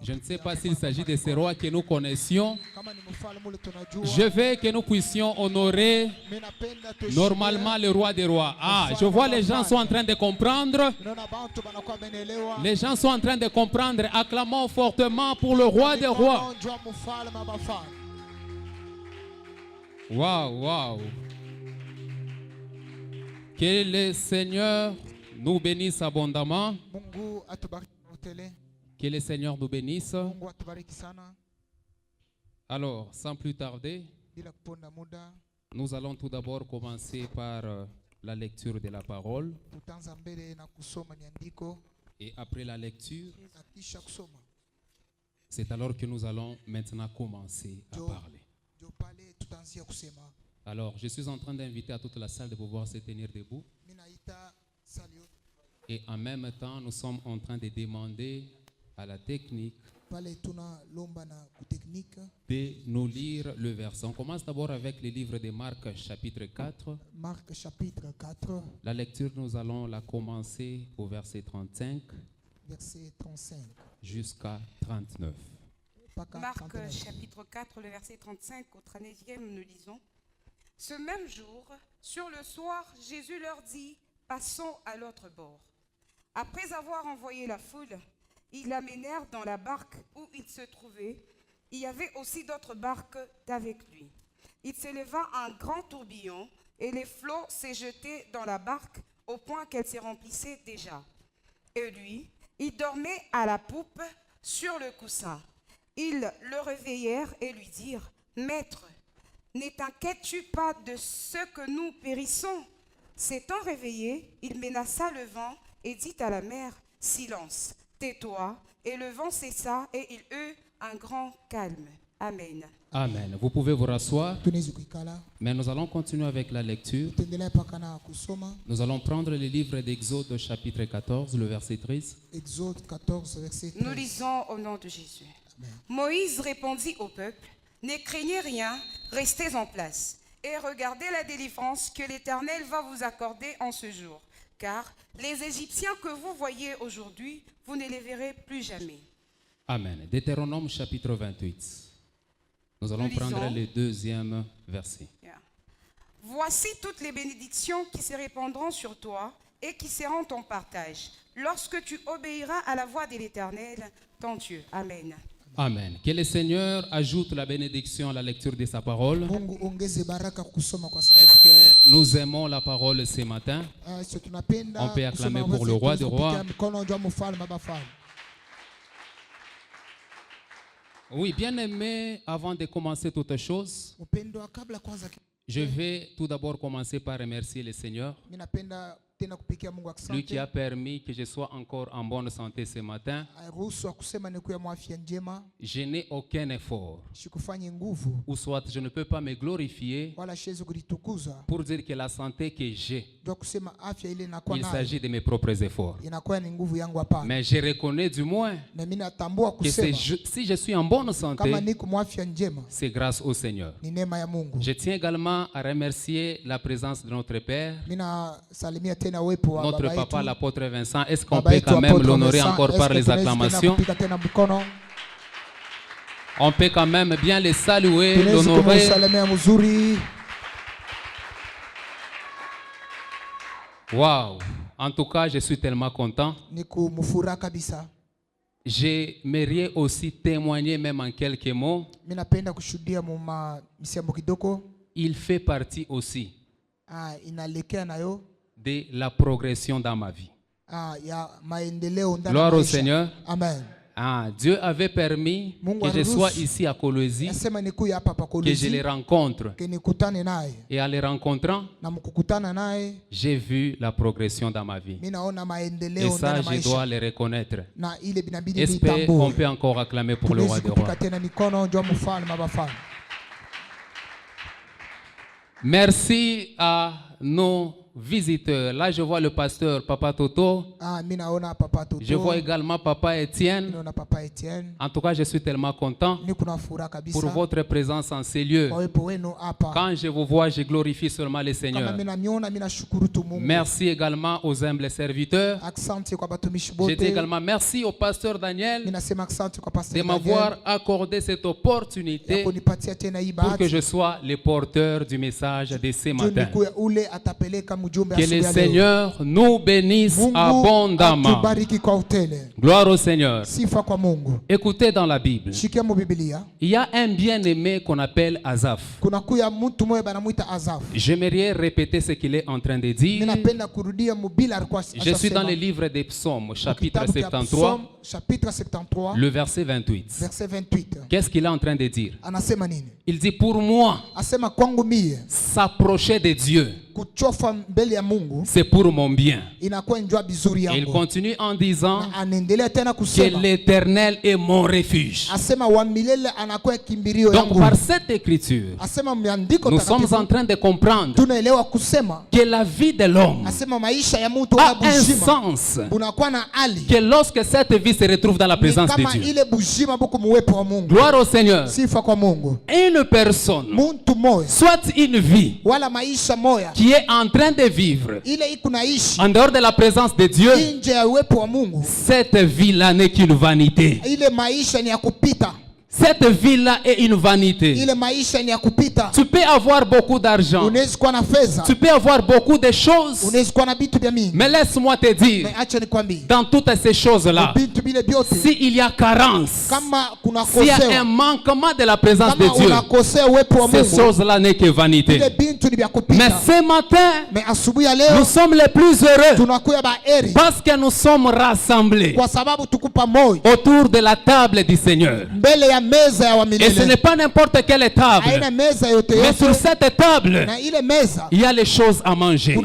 Je ne sais pas s'il s'agit de ce roi que nous connaissions. Je veux que nous puissions honorer normalement le roi des rois. Ah, je vois les gens sont en train de comprendre. Les gens sont en train de comprendre. Acclamons fortement pour le roi des rois. Waouh, waouh. Que le Seigneur nous bénisse abondamment. Que le Seigneur nous bénisse. Alors, sans plus tarder, nous allons tout d'abord commencer par la lecture de la parole. Et après la lecture, c'est alors que nous allons maintenant commencer à parler. Alors, je suis en train d'inviter à toute la salle de pouvoir se tenir debout. Et en même temps, nous sommes en train de demander à la technique de nous lire le verset. On commence d'abord avec le livre de Marc chapitre 4. Marc chapitre 4. La lecture, nous allons la commencer au verset 35, verset 35 jusqu'à 39. Marc chapitre 4, le verset 35 au 39e, nous lisons. Ce même jour, sur le soir, Jésus leur dit, passons à l'autre bord. Après avoir envoyé la foule, ils l'amenèrent dans la barque où il se trouvait. Il y avait aussi d'autres barques avec lui. Il s'éleva un grand tourbillon et les flots s'est jetés dans la barque au point qu'elle se remplissait déjà. Et lui, il dormait à la poupe sur le coussin. Ils le réveillèrent et lui dirent, « Maître, ne t'inquiètes-tu pas de ce que nous périssons ?» S'étant réveillé, il menaça le vent et dit à la mer, « Silence, tais-toi. » Et le vent cessa et il eut un grand calme. Amen. Amen. Vous pouvez vous rasseoir. Mais nous allons continuer avec la lecture. Nous allons prendre le livre d'Exode chapitre 14, le verset 13. Exode 14, verset 13. Nous lisons au nom de Jésus. Amen. Moïse répondit au peuple, « Ne craignez rien, restez en place et regardez la délivrance que l'Éternel va vous accorder en ce jour. Car les Égyptiens que vous voyez aujourd'hui, vous ne les verrez plus jamais. » Amen. Deutéronome chapitre 28. Nous allons prendre le deuxième verset. Voici toutes les bénédictions qui se répandront sur toi et qui seront ton partage, lorsque tu obéiras à la voix de l'Éternel, ton Dieu. Amen. Amen. Que le Seigneur ajoute la bénédiction à la lecture de sa parole. Est-ce que nous aimons la parole ce matin? On peut acclamer pour le roi des rois. Oui, bien aimé, avant de commencer toute chose, je vais tout d'abord commencer par remercier le Seigneur. Lui qui a permis que je sois encore en bonne santé ce matin. Je n'ai aucun effort. Ou soit je ne peux pas me glorifier pour dire que la santé que j'ai, il s'agit de mes propres efforts. Mais je reconnais du moins que si je suis en bonne santé, c'est grâce au Seigneur. Je tiens également à remercier la présence de notre Père, notre papa, l'apôtre Vincent. Est-ce qu'on peut quand même l'honorer encore par les acclamations? On peut quand même bien les saluer, l'honorer. Waouh! En tout cas, je suis tellement content. J'aimerais aussi témoigner même en quelques mots. Il fait partie aussi de la progression dans ma vie. Gloire au Seigneur. Amen. Dieu avait permis que je sois ici à Kolwezi, que je les rencontre. Et en les rencontrant, j'ai vu la progression dans ma vie. Et ça, je dois le reconnaître. Est-ce qu'on peut encore acclamer pour le roi des rois? Merci à nos visiteurs. Là, je vois le pasteur Papa Toto. Je vois également Papa Étienne. En tout cas, je suis tellement content pour votre présence en ces lieux. Quand je vous vois, je glorifie seulement le Seigneur. Merci également aux humbles serviteurs. Je dis également merci au pasteur Daniel de m'avoir accordé cette opportunité pour que je sois le porteur du message de ce matin. Que le Seigneur nous bénisse abondamment. Gloire au Seigneur. Écoutez dans la Bible, il y a un bien-aimé qu'on appelle Asaph. J'aimerais répéter ce qu'il est en train de dire. Je suis dans le livre des Psaumes, chapitre 73, le verset 28. Qu'est-ce qu'il est en train de dire? Il dit, pour moi, s'approcher de Dieu, c'est pour mon bien. Et il continue en disant que l'Éternel est mon refuge. Donc par cette écriture, nous sommes en train de comprendre que la vie de l'homme a un sens, que lorsque cette vie se retrouve dans la présence de Dieu. Gloire au Seigneur. Une personne, soit une vie qui est en train de vivre en dehors de la présence de Dieu, cette vie-là n'est qu'une vanité. Cette vie-là est une vanité. Tu peux avoir beaucoup d'argent. Tu peux avoir beaucoup de choses. Mais laisse-moi te dire, dans toutes ces choses-là, s'il y a carence, s'il y a un manquement de la présence de Dieu, ces choses-là n'est que vanité. Mais ce matin, nous sommes les plus heureux parce que nous sommes rassemblés autour de la table du Seigneur. Et ce n'est pas n'importe quelle table. Mais sur cette table, il y a les choses à manger.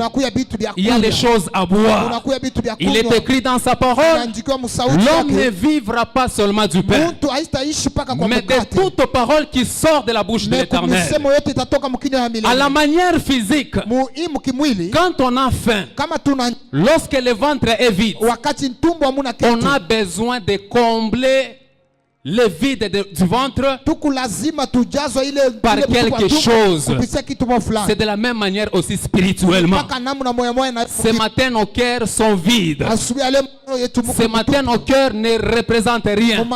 Il y a les choses à boire. Il est écrit dans sa parole, l'homme ne vivra pas seulement du pain, mais de toute parole qui sort de la bouche de l'Éternel. À la manière physique, quand on a faim, lorsque le ventre est vide, on a besoin de combler le vide du ventre par quelque chose. C'est de la même manière aussi spirituellement. Ce matin, nos cœurs sont vides. Ce matin, nos cœurs ne représentent rien.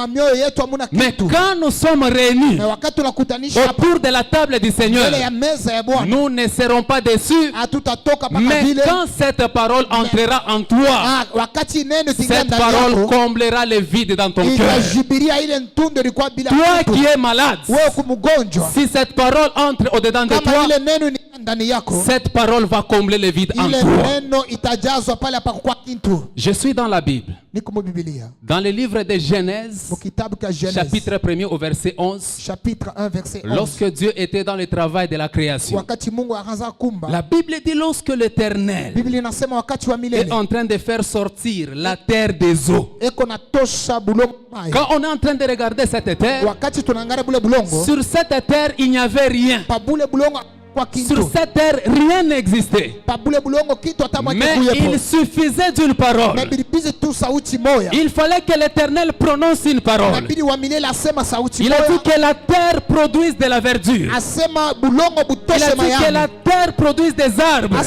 Mais quand nous sommes réunis autour de la table du Seigneur, nous ne serons pas déçus. Mais quand cette parole entrera en toi, cette parole comblera le vide dans ton cœur. Toi qui es malade, si cette parole entre au-dedans de toi, cette parole va combler le vide en toi. Je suis dans la Bible. Dans le livre de Genèse, chapitre 1 au verset 11, lorsque Dieu était dans le travail de la création, la Bible dit lorsque l'Éternel est en train de faire sortir la terre des eaux. Quand on est en train de regarder cette terre, sur cette terre il n'y avait rien. Sur cette terre, rien n'existait. Mais il suffisait d'une parole. Il fallait que l'Éternel prononce une parole. Il a dit que la terre produise de la verdure. Il a dit que la terre produise des arbres.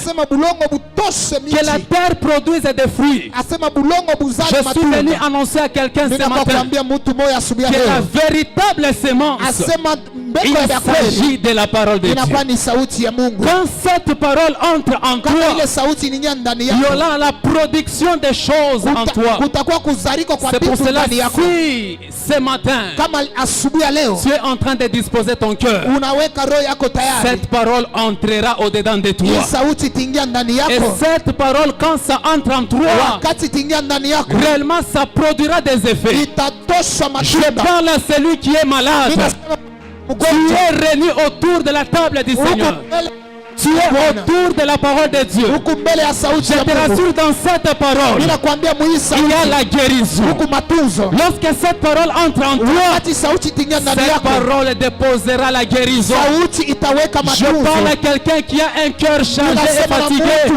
Que la terre produise des fruits. Je suis venu annoncer à quelqu'un ce matin que la véritable sémence, il s'agit de la parole de Dieu. Quand cette parole entre en toi, il y aura la production des choses en toi. C'est pour cela si ce matin tu es en train de disposer ton cœur, cette parole entrera au-dedans de toi. Et cette parole, quand ça entre en toi, réellement ça produira des effets. Je parle à celui qui est malade. Tu es réuni autour de la table du Seigneur. Tu es autour de la parole de Dieu. Je te rassure, dans cette parole, il y a la guérison. Lorsque cette parole entre en toi, cette parole déposera la guérison. Je parle à quelqu'un qui a un cœur chargé et fatigué.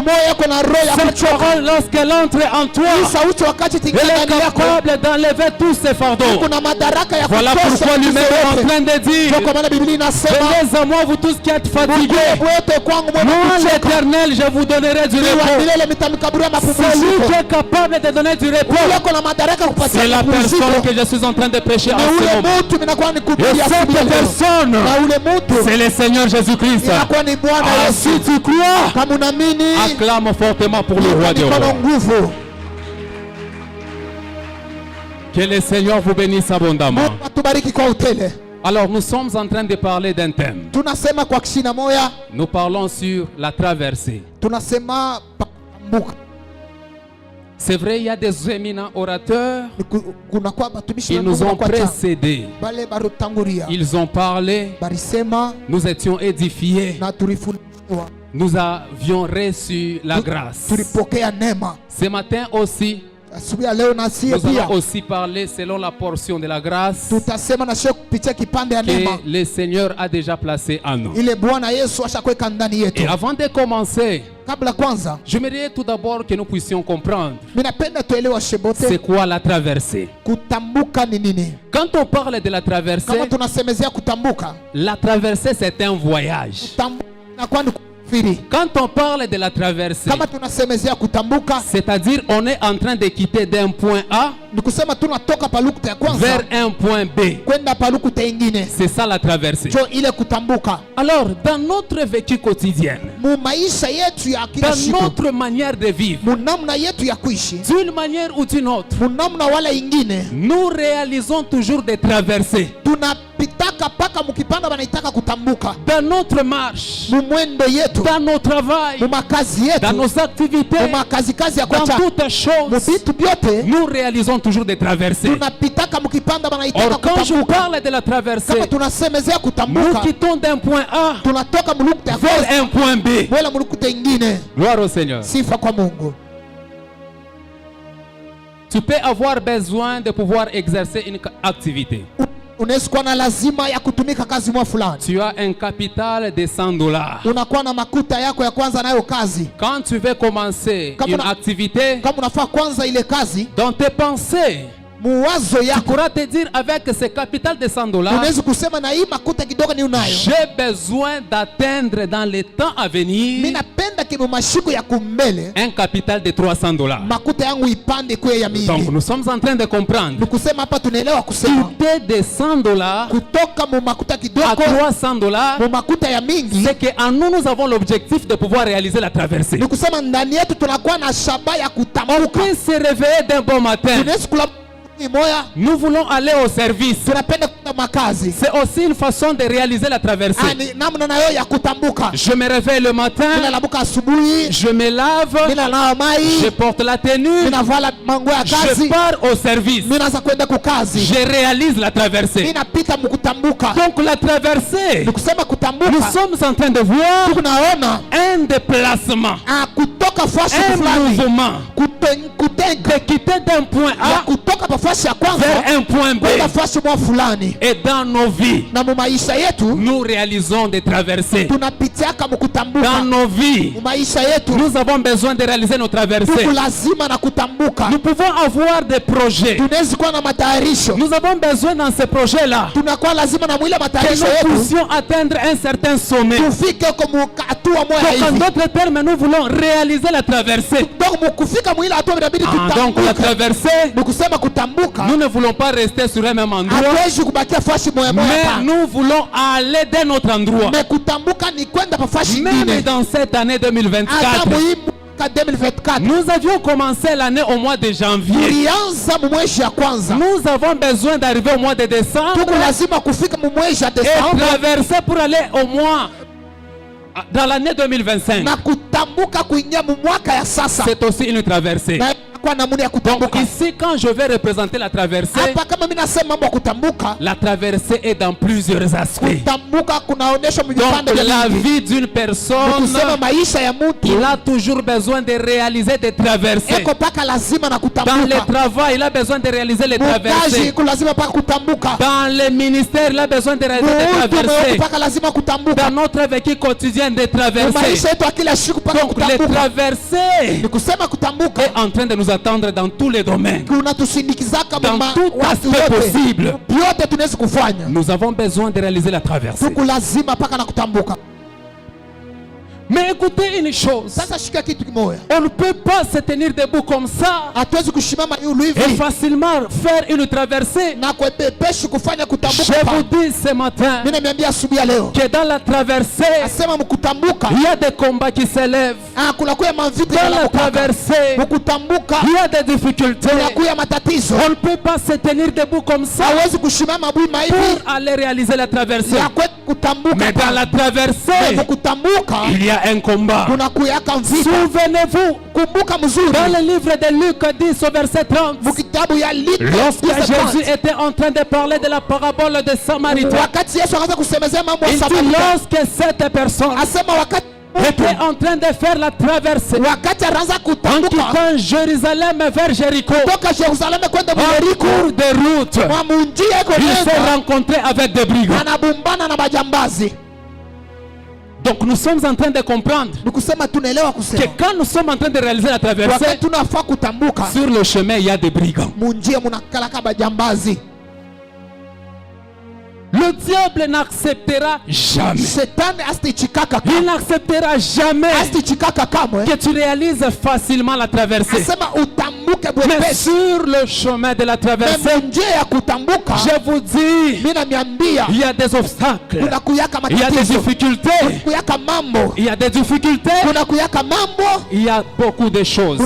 Cette parole, lorsqu'elle entre en toi, elle est capable d'enlever tous ses fardeaux. Voilà pourquoi lui-même est en train de dire: venez à moi, vous tous qui êtes fatigués. Moi, l'Éternel, je vous donnerai du repos. Celui qui est capable de donner du repos, c'est la personne que je suis en train de prêcher en ce moment. Et cette personne, c'est le Seigneur Jésus-Christ. Ah, si tu crois, acclame fortement pour le roi des rois. Que le Seigneur vous bénisse abondamment. Alors, nous sommes en train de parler d'un thème. Nous parlons sur la traversée. C'est vrai, il y a des éminents orateurs. Ils nous ont précédés. Ils ont parlé. Nous étions édifiés. Nous avions reçu la grâce. Ce matin aussi, nous allons aussi parler selon la portion de la grâce que le Seigneur a déjà placée en nous. Et avant de commencer, j'aimerais tout d'abord que nous puissions comprendre c'est quoi la traversée. Quand on parle de la traversée c'est un voyage. Quand on parle de la traversée, c'est-à-dire on est en train de quitter d'un point A vers un point B. C'est ça la traversée. Alors, dans notre vécu quotidien, dans notre manière de vivre, d'une manière ou d'une autre, nous réalisons toujours des traversées. Dans notre marche, dans nos travail, dans nos activités, dans toutes choses, nous réalisons toujours des traversées. Or, quand je parle de la traversée, nous quittons d'un point A vers un point B. Gloire au Seigneur. Tu peux avoir besoin de pouvoir exercer une activité. Tu as un capital de $100. Quand tu veux commencer une activité, dans tes pensées, tu pourras te dire avec ce capital de $100, j'ai besoin d'atteindre dans les temps à venir un capital de $300. Donc nous sommes en train de comprendre. Quitter de $100 à $300, c'est qu'en nous, nous avons l'objectif de pouvoir réaliser la traversée. On peut se réveiller d'un bon matin. Nous voulons aller au service. C'est aussi une façon de réaliser la traversée. Je me réveille le matin, je me lave, je porte la tenue, je pars au service, je réalise la traversée. Donc la traversée, nous sommes en train de voir un déplacement, un mouvement de quitter d'un point A vers un point B. Et dans nos vies, nous réalisons des traversées. Dans nos vies, nous avons besoin de réaliser nos traversées. Nous pouvons avoir des projets. Nous avons besoin dans ces projets-là que nous puissions atteindre un certain sommet. Donc en d'autres termes, nous voulons réaliser la traversée. Donc la traversée, nous ne voulons pas rester sur un même endroit, mais nous voulons aller d'un autre endroit. Même dans cette année 2024, nous avions commencé l'année au mois de janvier. Nous avons besoin d'arriver au mois de décembre et traverser pour aller au mois dans l'année 2025. C'est aussi une traversée. Donc ici, quand je vais représenter la traversée, la traversée est dans plusieurs aspects. Donc la vie d'une personne, il a toujours besoin de réaliser des traversées. Dans le travail, il a besoin de réaliser les traversées. Dans le ministère, il a besoin de réaliser des traversées. Dans notre vécu quotidien, des traversées. Donc les traversées est en train de nous attendre dans tous les domaines. Dans tout aspect possible. Nous avons besoin de réaliser la traversée. Mais écoutez une chose, on ne peut pas se tenir debout comme ça et facilement faire une traversée. Je vous dis ce matin que dans la traversée, il y a des combats qui s'élèvent. Dans la traversée, il y a des difficultés. On ne peut pas se tenir debout comme ça pour aller réaliser la traversée. Mais dans la traversée, il y a un combat. Souvenez-vous, dans le livre de Luc 10 au verset 30, lorsque Jésus était en train de parler de la parabole de Samaritain, il dit lorsque cette personne était en train de faire la traversée en quittant Jérusalem vers Jéricho, en cours de route, il s'est rencontré avec des brigands. Donc nous sommes en train de comprendre que quand nous sommes en train de réaliser la traversée, sur le chemin il y a des brigands. Le diable n'acceptera jamais. Il n'acceptera jamais que tu réalises facilement la traversée. Mais sur le chemin de la traversée, je vous dis, il y a des obstacles, il y a des difficultés, il y a des difficultés, il y a beaucoup de choses.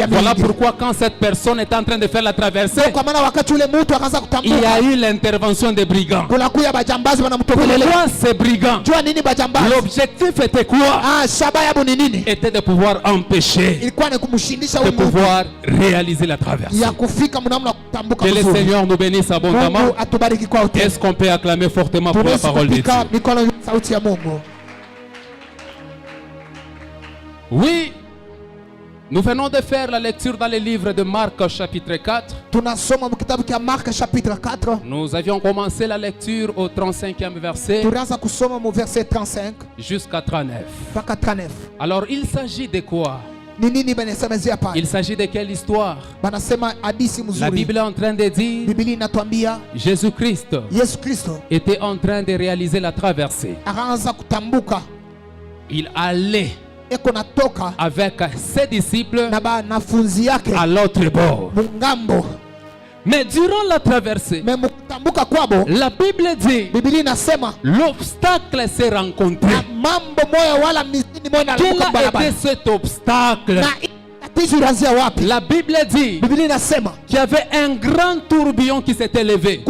Voilà pourquoi quand cette personne est en train de faire la traversée, il y a eu l'intervention des brigands. Pourquoi ces brigands? L'objectif était quoi? Était de pouvoir empêcher, de pouvoir réaliser la traversée. Que le Seigneur nous bénisse abondamment. Est-ce qu'on peut acclamer fortement pour la parole de Dieu? Oui. Nous venons de faire la lecture dans le livre de Marc chapitre 4. Nous avions commencé la lecture au 35e verset jusqu'à 39. Alors il s'agit de quoi? Il s'agit de quelle histoire? La Bible est en train de dire Jésus-Christ était en train de réaliser la traversée. Il allait avec ses disciples à l'autre bord. Mais durant la traversée, la Bible dit l'obstacle s'est rencontré. Quel a été cet obstacle? La Bible dit qu'il y avait un grand tourbillon qui s'était levé.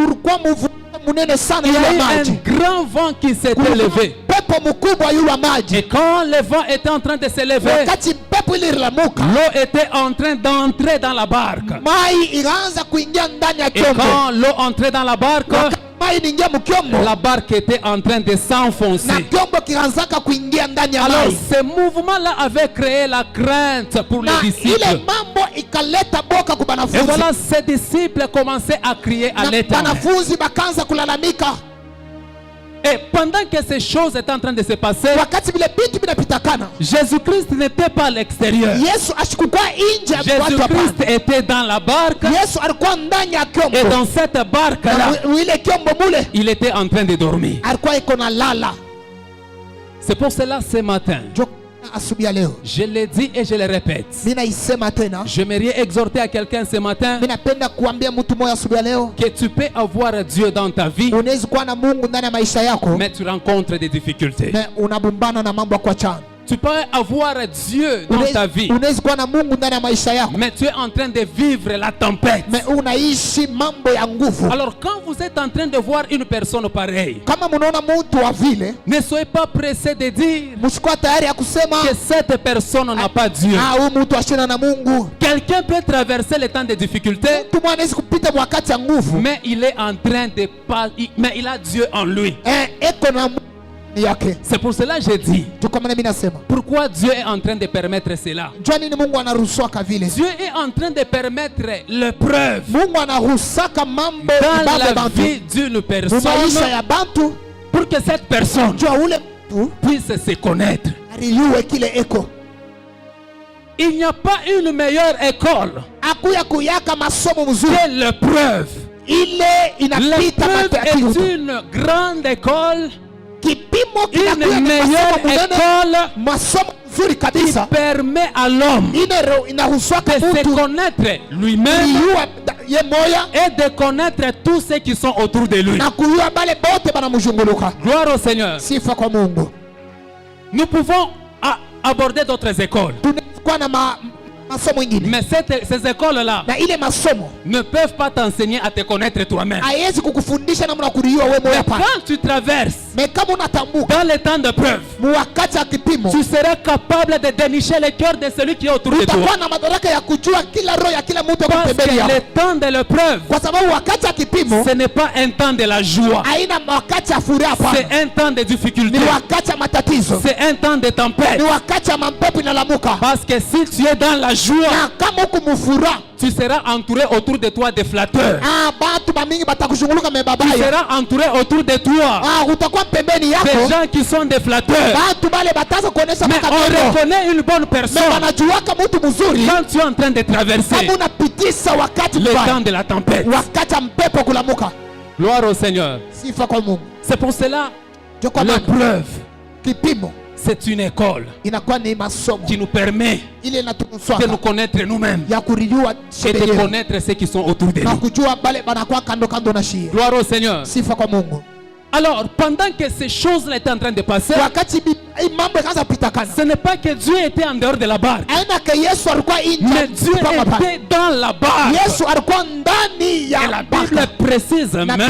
Il y a eu un grand vent qui s'était levé. Et quand le vent était en train de se lever, l'eau était en train d'entrer dans la barque. Et quand l'eau entrait dans la barque, la barque était en train de s'enfoncer. Alors ce mouvement-là avait créé la crainte pour les disciples. Et voilà, ces disciples commençaient à crier à l'Éternel. Et pendant que ces choses étaient en train de se passer, Jésus-Christ n'était pas à l'extérieur. Jésus-Christ était dans la barque. Et dans cette barque-là, il était en train de dormir. C'est pour cela ce matin, je l'ai dit et je le répète, j'aimerais exhorter à quelqu'un ce matin que tu peux avoir Dieu dans ta vie, mais tu rencontres des difficultés. Tu peux avoir Dieu dans ta vie, mais tu es en train de vivre la tempête. Alors quand vous êtes en train de voir une personne pareille, ne soyez pas pressé de dire que cette personne n'a pas Dieu. Quelqu'un peut traverser les temps de difficulté, mais il est en train de pas, mais il a Dieu en lui. C'est pour cela que je dis, pourquoi Dieu est en train de permettre cela? Dieu est en train de permettre l'épreuve dans la vie d'une personne pour que cette personne puisse se connaître. Il n'y a pas une meilleure école que l'épreuve. L'épreuve est une grande école, une meilleure école qui permet à l'homme de se connaître lui-même et de connaître tous ceux qui sont autour de lui. Gloire au Seigneur. Nous pouvons aborder d'autres écoles, mais ces écoles-là ne peuvent pas t'enseigner à te connaître toi-même. Mais quand tu traverses dans les temps de preuve, tu seras capable de dénicher le cœur de celui qui est autour de toi. Parce que le temps de l'épreuve, ce n'est pas un temps de la joie, c'est un temps de difficulté, c'est un temps de tempête. Parce que si tu es dans la joie, tu seras entouré autour de toi de flatteurs. Tu seras entouré autour de toi des gens qui sont des flatteurs. Mais on reconnaît une bonne personne quand tu es en train de traverser le temps de la tempête. Gloire au Seigneur. C'est pour cela l'épreuve, c'est une école qui nous permet de nous connaître nous-mêmes et de connaître ceux qui sont autour de nous. Gloire au Seigneur. Alors, pendant que ces choses-là étaient en train de passer, ce n'est pas que Dieu était en dehors de la barque, mais Dieu était dans la barque. Et la Bible précise même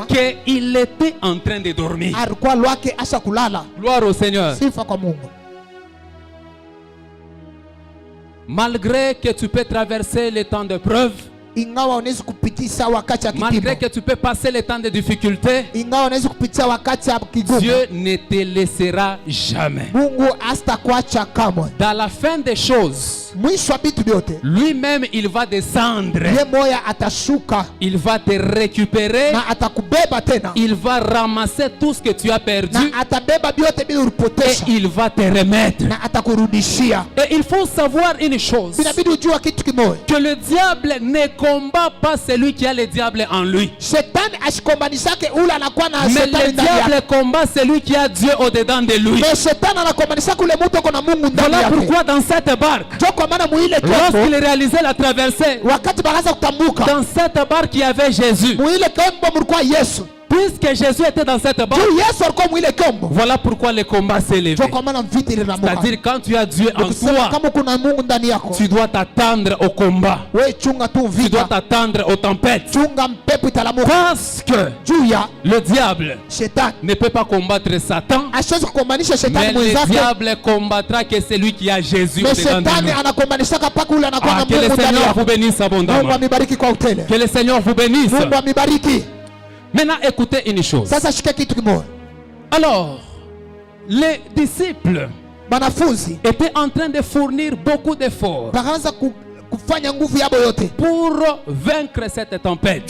qu'il était en train de dormir. Gloire au Seigneur. Malgré que tu peux traverser les temps de preuve, malgré que tu peux passer les temps de difficulté, Dieu ne te laissera jamais. Dans la fin des choses, lui-même il va descendre, il va te récupérer, il va ramasser tout ce que tu as perdu et il va te remettre. Et il faut savoir une chose, que le diable ne combat pas celui qui a le diable en lui, mais le diable combat celui qui a Dieu au-dedans de lui. Voilà pourquoi dans cette barque, lorsqu'il réalisait la traversée, dans cette barque il y avait Jésus. Puisque Jésus était dans cette barque, voilà pourquoi le combat s'est levé. C'est-à-dire quand tu as Dieu en toi, tu dois t'attendre au combat, tu dois t'attendre aux tempêtes, parce que le diable ne peut pas combattre Satan, mais le diable combattra que celui qui a Jésus dedans de lui. Que le Seigneur vous bénisse abondamment. Que le Seigneur vous bénisse. Maintenant, écoutez une chose. Alors, les disciples étaient en train de fournir beaucoup d'efforts pour vaincre cette tempête.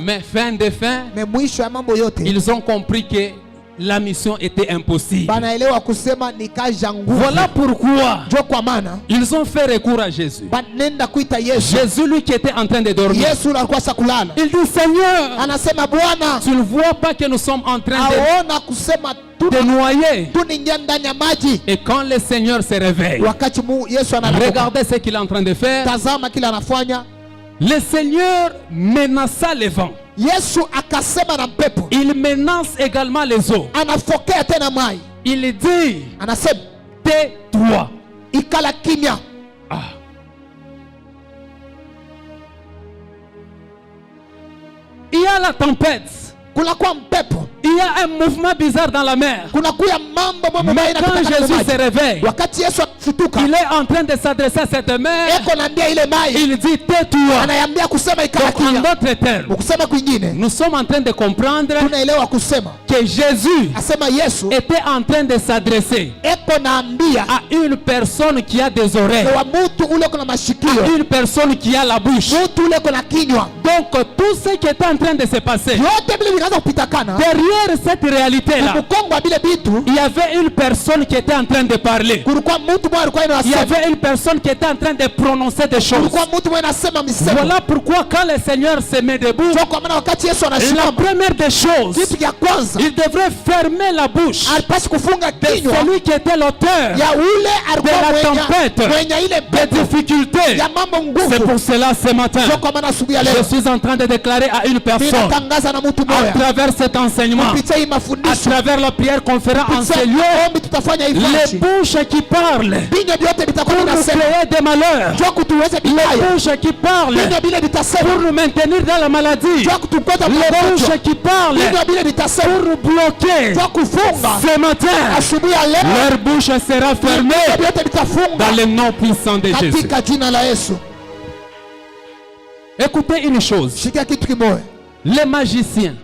Mais fin de fin, ils ont compris que la mission était impossible. Voilà pourquoi ils ont fait recours à Jésus. Jésus, lui qui était en train de dormir, il dit: Seigneur, tu ne vois pas que nous sommes en train de noyer? Et quand le Seigneur se réveille, regardez ce qu'il est en train de faire. Le Seigneur menaça les vents. Il menace également les eaux. Il dit, anasema tais-toi. ikala kimya. Il y a la tempête. Kunakuwa mpepo. Il y a un mouvement bizarre dans la mer. Kunakuya mambo mambo Mais quand Jésus se réveille, wakati Yesu anafutuka, il est en train de s'adresser à cette mer. eko naambia ile mai, Il dit tais-toi. anayambia kusema ikala Donc en kimya. d'autres termes, Kusema kwingine, nous sommes en train de comprendre tunaelewa kusema que Jésus asema Yesu était en train de s'adresser eko naambia à une personne qui a des oreilles, wa mtu ule kuna mashikio, à une personne qui a la bouche. mtu ule kuna kinywa. Donc tout ce qui était en train de se passer, Yote vile vikaanza kupitakana. derrière cette réalité-là, Mkongo wa bile bitu, il y avait une personne qui était en train de parler. kulikuwa mtu mmoja alikuwa Il y anasema, avait une personne qui était en train de prononcer des choses. kulikuwa mtu mmoja anasema misemo. Voilà pourquoi quand le Seigneur se met debout, Ndio kwa maana wakati Yesu la anasimama, première des choses, kitu ya kwanza il devrait fermer la bouche alipaswa kufunga de kinywa celui qui était l'auteur ya ule de la alikuwa tempête, mwenye ile des pepo difficultés. ya mambo C'est nguvu. pour cela ce matin, Ndio kwa maana asubuhi ya je leo suis en train de déclarer à une personne, ninatangaza na mtu à mmoja travers cet enseignement, kupitia hii à mafundisho, travers la prière qu'on fera en kupitia ces lieux, ombi tutafanya hivi, les bouches qui parlent vinywa vyote vitakuwa pour nous vinasema créer des malheurs, ndio kutuweze les bidaya, bouches qui parlent vinywa vile pour vitasema nous maintenir dans la maladie, ndio kutukoza les magonjwa, bouches qui parlent vinywa vile vitasema pour nous bloquer. ndio kufunga. Ce matin, Asubuhi ya leo leur bouche sera fermée vinywa vyote vitafunga dans le nom puissant de Jésus. katika jina la Yesu. Écoutez une chose, Shikia kitu kimoja, les magiciens,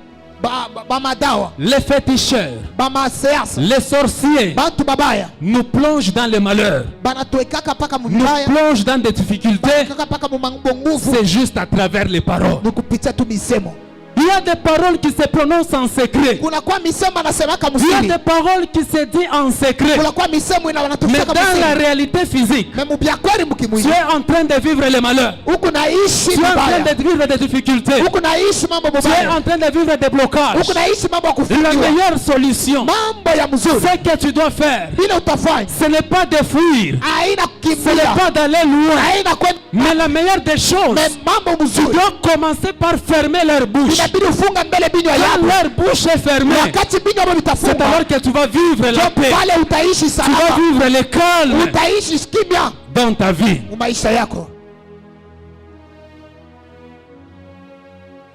ba madawa, les féticheurs, ba maseasa, les sorciers bantu babaya nous plongent dans le malheur, banatuwekaka paka nous mubaya, plongent dans des difficultés. kaka paka mumangbo nguvu, C'est juste à travers les paroles. ni kupitia tu misemo. Il y a des paroles qui se prononcent en secret. Kunakuwa misemo anasemaka Il y a msiri, des paroles qui se disent en secret. kunakuwa misemo ina Mais wanatufika dans la msiri, réalité physique, mais mubya kweli tu mukimwili es en train de vivre les malheurs. huku naishi Tu es en train vibaya, de vivre des difficultés. huku naishi mambo Tu es mubaya, en train de vivre des blocages. huku naishi mambo ya La kufungiwa. meilleure solution, Mambo ya mzuri ce que tu dois faire, ile utafanya ce n'est pas de fuir, haina ce n'est kukimbia, pas d'aller loin, haina kwenda, mais la meilleure des choses, mais mambo tu mzuri dois commencer par fermer leur bouche. inabidi ufunga mbele binywa Quand yako. leur bouche est fermée, Wakati binywa c'est yako vitafunga, alors que tu vas vivre la paix, pale utaishi tu vas salama, vivre le calme utaishi kimya dans ta vie. mu maisha yako.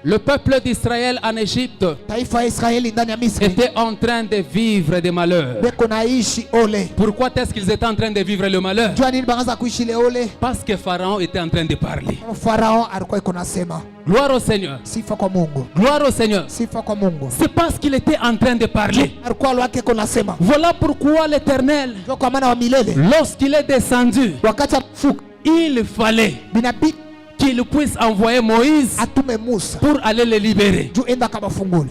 Le peuple d'Israël en Égypte Taifa ya Israeli ndani ya Misri était en train de vivre des malheurs. beko naishi ole. Pourquoi est-ce qu'ils étaient en train de vivre le malheur? Jua nini bangaza kuishi le ole? Parce que Pharaon était en train de parler. Farao alikuwa iko nasema Gloire au Seigneur. sifa kwa Mungu, Gloire au Seigneur. sifa kwa Mungu. C'est parce qu'il était en train de parler. Alikuwa lwake iko nasema Voilà pourquoi l'Éternel, ndio kwa maana wa milele, lorsqu'il est descendu, wakati afuka il fallait binabidi qu'il puisse envoyer Moïse atume Musa pour aller les libérer. juu enda kama fungule.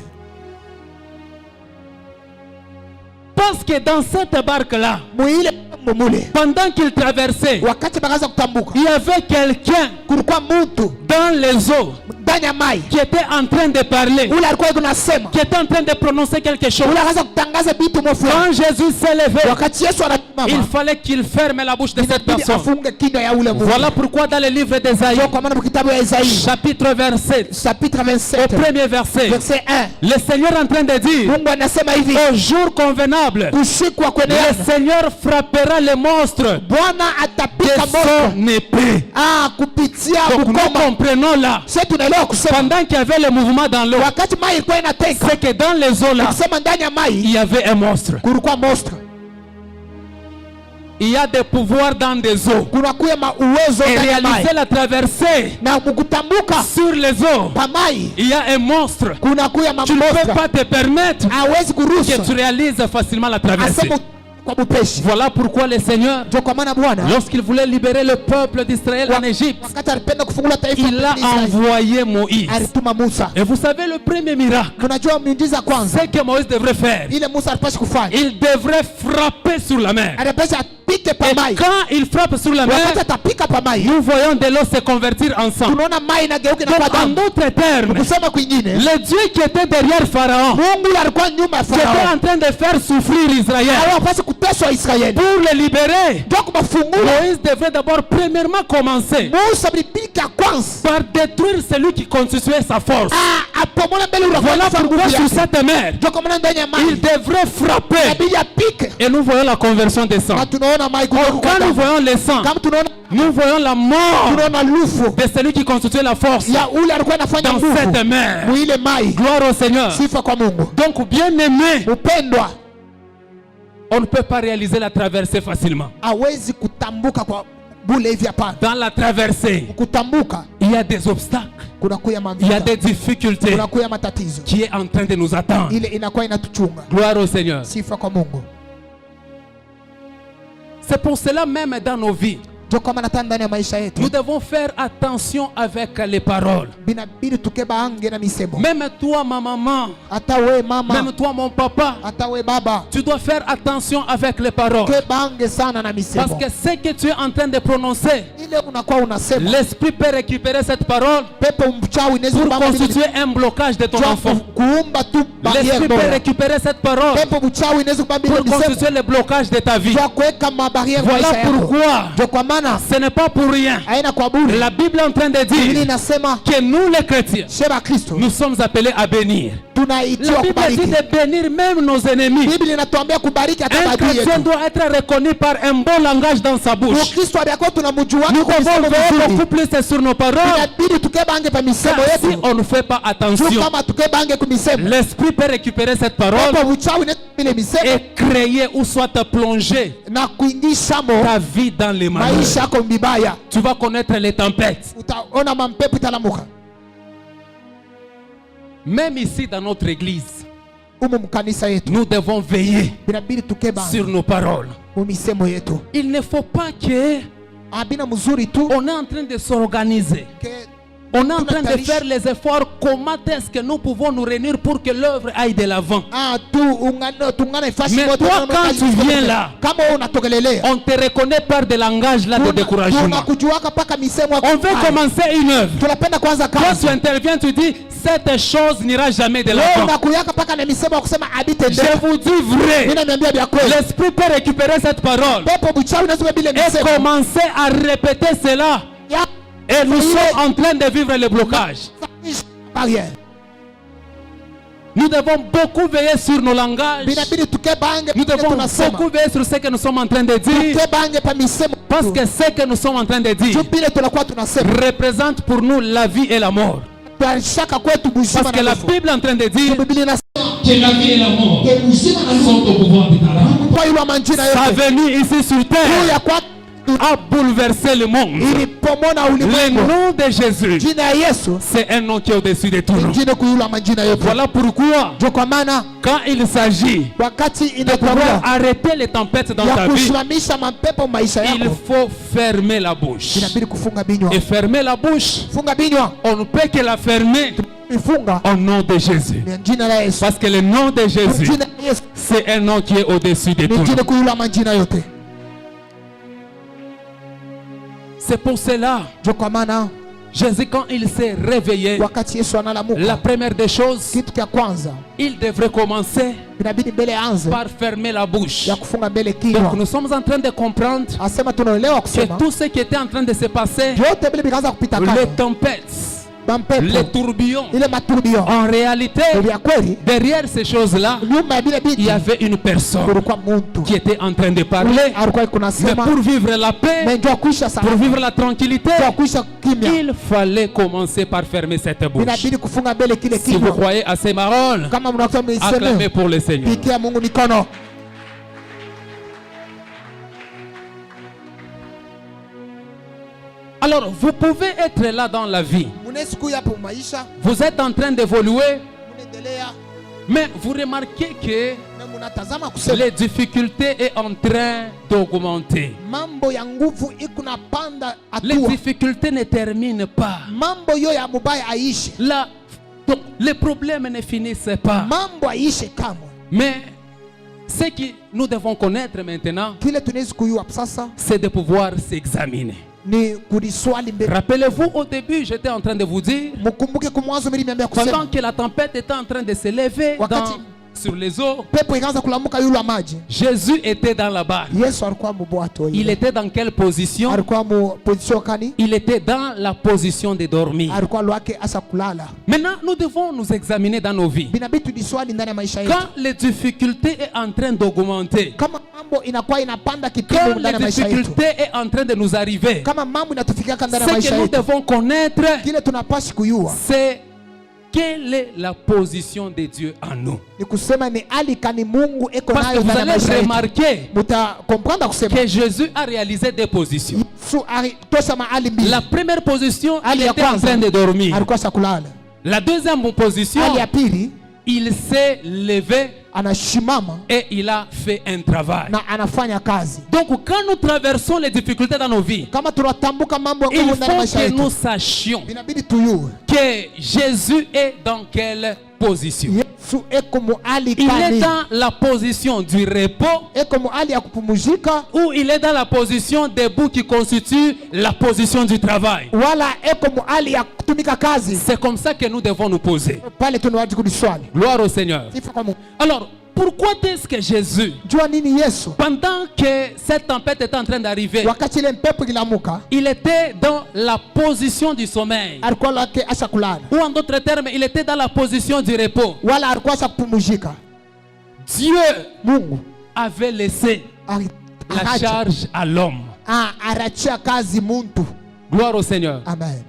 Parce que dans cette barque-là, Muile mumule pendant qu'il traversait, wakati bakaanza kutambuka, il y avait quelqu'un kulikuwa mtu dans les eaux ndani ya mai qui était en train de parler, ule alikuwa iko nasema, qui était en train de prononcer quelque chose. ule akaanza kutangaza vitu Quand mofulani. Jésus s'est levé, Wakati Yesu il anasimama fallait qu'il ferme la bouche de cette inabidi personne. afunge kinywa ya ule mtu. Voilà pourquoi dans le livre d'Ésaïe, Ndio kwa maana mkitabu ya Isaia chapitre 27, chapitre au 27 premier verset, verset 1, le Seigneur est en train de dire, Mungu anasema hivi, au jour convenable, kushikwa kwenye le Seigneur frappera les monstres Bwana de atapika moto son épée. kupitia Donc nous ukoma. comprenons là, Sisi tunaelewa kusema pendant qu'il y avait le mouvement dans l'eau, wakati mai ilikuwa inateka, c'est que dans les eaux là, kusema ndani ya mai il y avait un monstre. kulikuwa monster, Il y a des pouvoirs dans des eaux. kunakuya uwezo Et ndani ya mai, réaliser la traversée na mkutambuka sur les eaux, pa mai il y a un monstre. kunakuya Tu ne peux mamonster, pas te permettre hawezi que kuruhusu tu réalises facilement la traversée. asema kwa bupeshi. Voilà pourquoi le Seigneur, Ndio kwa maana Bwana lorsqu'il voulait libérer le peuple d'Israël en Égypte, wakati alipenda kufungula taifa il a la Israeli, envoyé Moïse. alituma Musa. Et vous savez le premier miracle, Unajua miujiza kwanza c'est que Moïse devrait faire. ile Musa alipaswa kufanya, Il devrait frapper sur la mer. alipaswa apike pa Et mai. quand il frappe sur la Wakati mer, atapika pa mai, nous voyons de l'eau se convertir en sang. tunaona mai inageuka na kuwa Donc en damu. d'autres termes, Kusema kwingine, le Dieu qui était derrière Pharaon, Mungu alikuwa nyuma ya qui était Farao, en train de faire souffrir Israël, hawapaswi Pour les libérer, Moïse devrait d'abord premièrement commencer par détruire celui qui constituait sa force. Voilà pourquoi sur cette mer, il devrait frapper. Et nous voyons la conversion des sangs. Quand nous voyons les sangs, nous voyons la mort de celui qui constituait la force dans cette mer. Gloire au Seigneur. Donc, bien aimé, on ne peut pas réaliser la traversée facilement. Dans la traversée, il y a des obstacles, il y a des difficultés qui est en train de nous attendre. Gloire au Seigneur. C'est pour cela même dans nos vies, nous devons faire attention avec les paroles. Même toi, ma maman, même toi, mon papa, tu dois faire attention avec les paroles. Parce que ce que tu es en train de prononcer, l'esprit peut récupérer cette parole pour constituer un blocage de ton enfant. L'esprit peut récupérer cette parole pour constituer le blocage de ta vie. Voilà pourquoi ce n'est pas pour rien. La Bible est en train de dire que nous les chrétiens, nous sommes appelés à bénir. La Bible dit de bénir même nos ennemis. Un chrétien doit être reconnu par un bon langage dans sa bouche. Nous devons veiller beaucoup plus sur nos paroles. Car si on ne fait pas attention, l'esprit peut récupérer cette parole et créer ou soit plonger ta vie dans les malheurs. Tu vas connaître les tempêtes. Même ici dans notre église, nous devons veiller sur nos paroles. Il ne faut pas que on est en train de s'organiser. On est en train de faire les efforts. Comment est-ce que nous pouvons nous réunir pour que l'œuvre aille de l'avant? Mais toi, quand tu viens là, on te reconnaît par des langages là de découragement. On veut commencer une œuvre. Quand tu interviens, tu dis cette chose n'ira jamais de l'avant. Je vous dis vrai, l'esprit peut récupérer cette parole et commencer à répéter cela. Et nous sommes en train de vivre le blocage. Nous devons beaucoup veiller sur nos langages. Nous devons beaucoup veiller sur ce que nous sommes en train de dire. Parce que ce que nous sommes en train de dire représente pour nous la vie et la mort. Parce que la Bible est en train de dire que la vie et la mort sont au pouvoir du talent. Sa venue ici sur terre a bouleversé le monde. Le nom de Jésus, c'est un nom qui est au-dessus de tout nom. Voilà pourquoi, quand il s'agit de pouvoir arrêter les tempêtes dans ta vie, il faut fermer la bouche. Et fermer la bouche, on ne peut que la fermer au nom de Jésus. Parce que le nom de Jésus, c'est un nom qui est au-dessus de tout nom. C'est pour cela, Jésus, quand il s'est réveillé, la première des choses, il devrait commencer par fermer la bouche. Donc nous sommes en train de comprendre que tout ce qui était en train de se passer, les tempêtes, les tourbillons, en réalité, derrière ces choses-là, il y avait une personne qui était en train de parler. Mais pour vivre la paix, pour vivre la tranquillité, il fallait commencer par fermer cette bouche. Si vous croyez à ces paroles, acclamez pour le Seigneur. Alors, vous pouvez être là dans la vie. Vous êtes en train d'évoluer, mais vous remarquez que les difficultés sont en train d'augmenter. Les difficultés ne terminent pas. Donc, les problèmes ne finissent pas. Mais ce que nous devons connaître maintenant, c'est de pouvoir s'examiner. Rappelez-vous, au début, j'étais en train de vous dire, pendant que la tempête était en train de s'élever dans sur les eaux. pepo ikaanza kulamuka yule maji. Jésus était dans la barque. Yesu alikuwa mbwato. Il était dans quelle position? Alikuwa mu position kani? Il était dans la position de dormir. Alikuwa lwake asa kulala. Maintenant, nous devons nous examiner dans nos vies. Binabidi tudiswali ndani ya maisha yetu. Quand les difficultés est en train d'augmenter, Kama mambo inakuwa inapanda kipimo quand ndani ya les maisha yetu. difficultés est en train de nous arriver, Kama mambo inatufikia ndani ya ce maisha que nous yetu. devons connaître, Kile tunapaswa kujua c'est quelle est la position de Dieu en nous. ni kusema ni hali kani Mungu eko Parce que nayo vous ndani ya allez maisha yetu. remarquer Muta comprendre kusema que Jésus a réalisé des positions. Yesu tosha mahali mbili. La première position, Hali il ya était en kwanza train de dormir. alikuwa sa kulala. La deuxième position, Hali ya pili il s'est levé anashimama et il a fait un travail. na anafanya kazi. Donc quand nous traversons les difficultés dans nos vies, Kama tunatambuka mambo ya il nguvu ndani ya faut maisha que nous yetu, sachions inabidi tuyue que Jésus est dans quelle position. Yesu eko muhali Il est kani, dans la position du repos eko muhali ya kupumzika, ou il est dans la position debout qui constitue la position du travail. wala eko muhali ya kutumika kazi. C'est comme ça que nous devons nous poser. Pale tunawaji kudiswali. Gloire au Seigneur. Sifa kwa Mungu. Alors, pourquoi est-ce que Jésus, Jua nini Yesu? pendant que cette tempête était en train d'arriver, Wakati ile mpepo ilamuka, il était dans la position du sommeil? alikuwa lake asa kulala, Ou en d'autres termes, il était dans la position du repos. wala alikuwa asa kupumzika. Dieu Mungu avait laissé la aracha charge à l'homme. arachia kazi muntu. Gloire au Seigneur. Amen.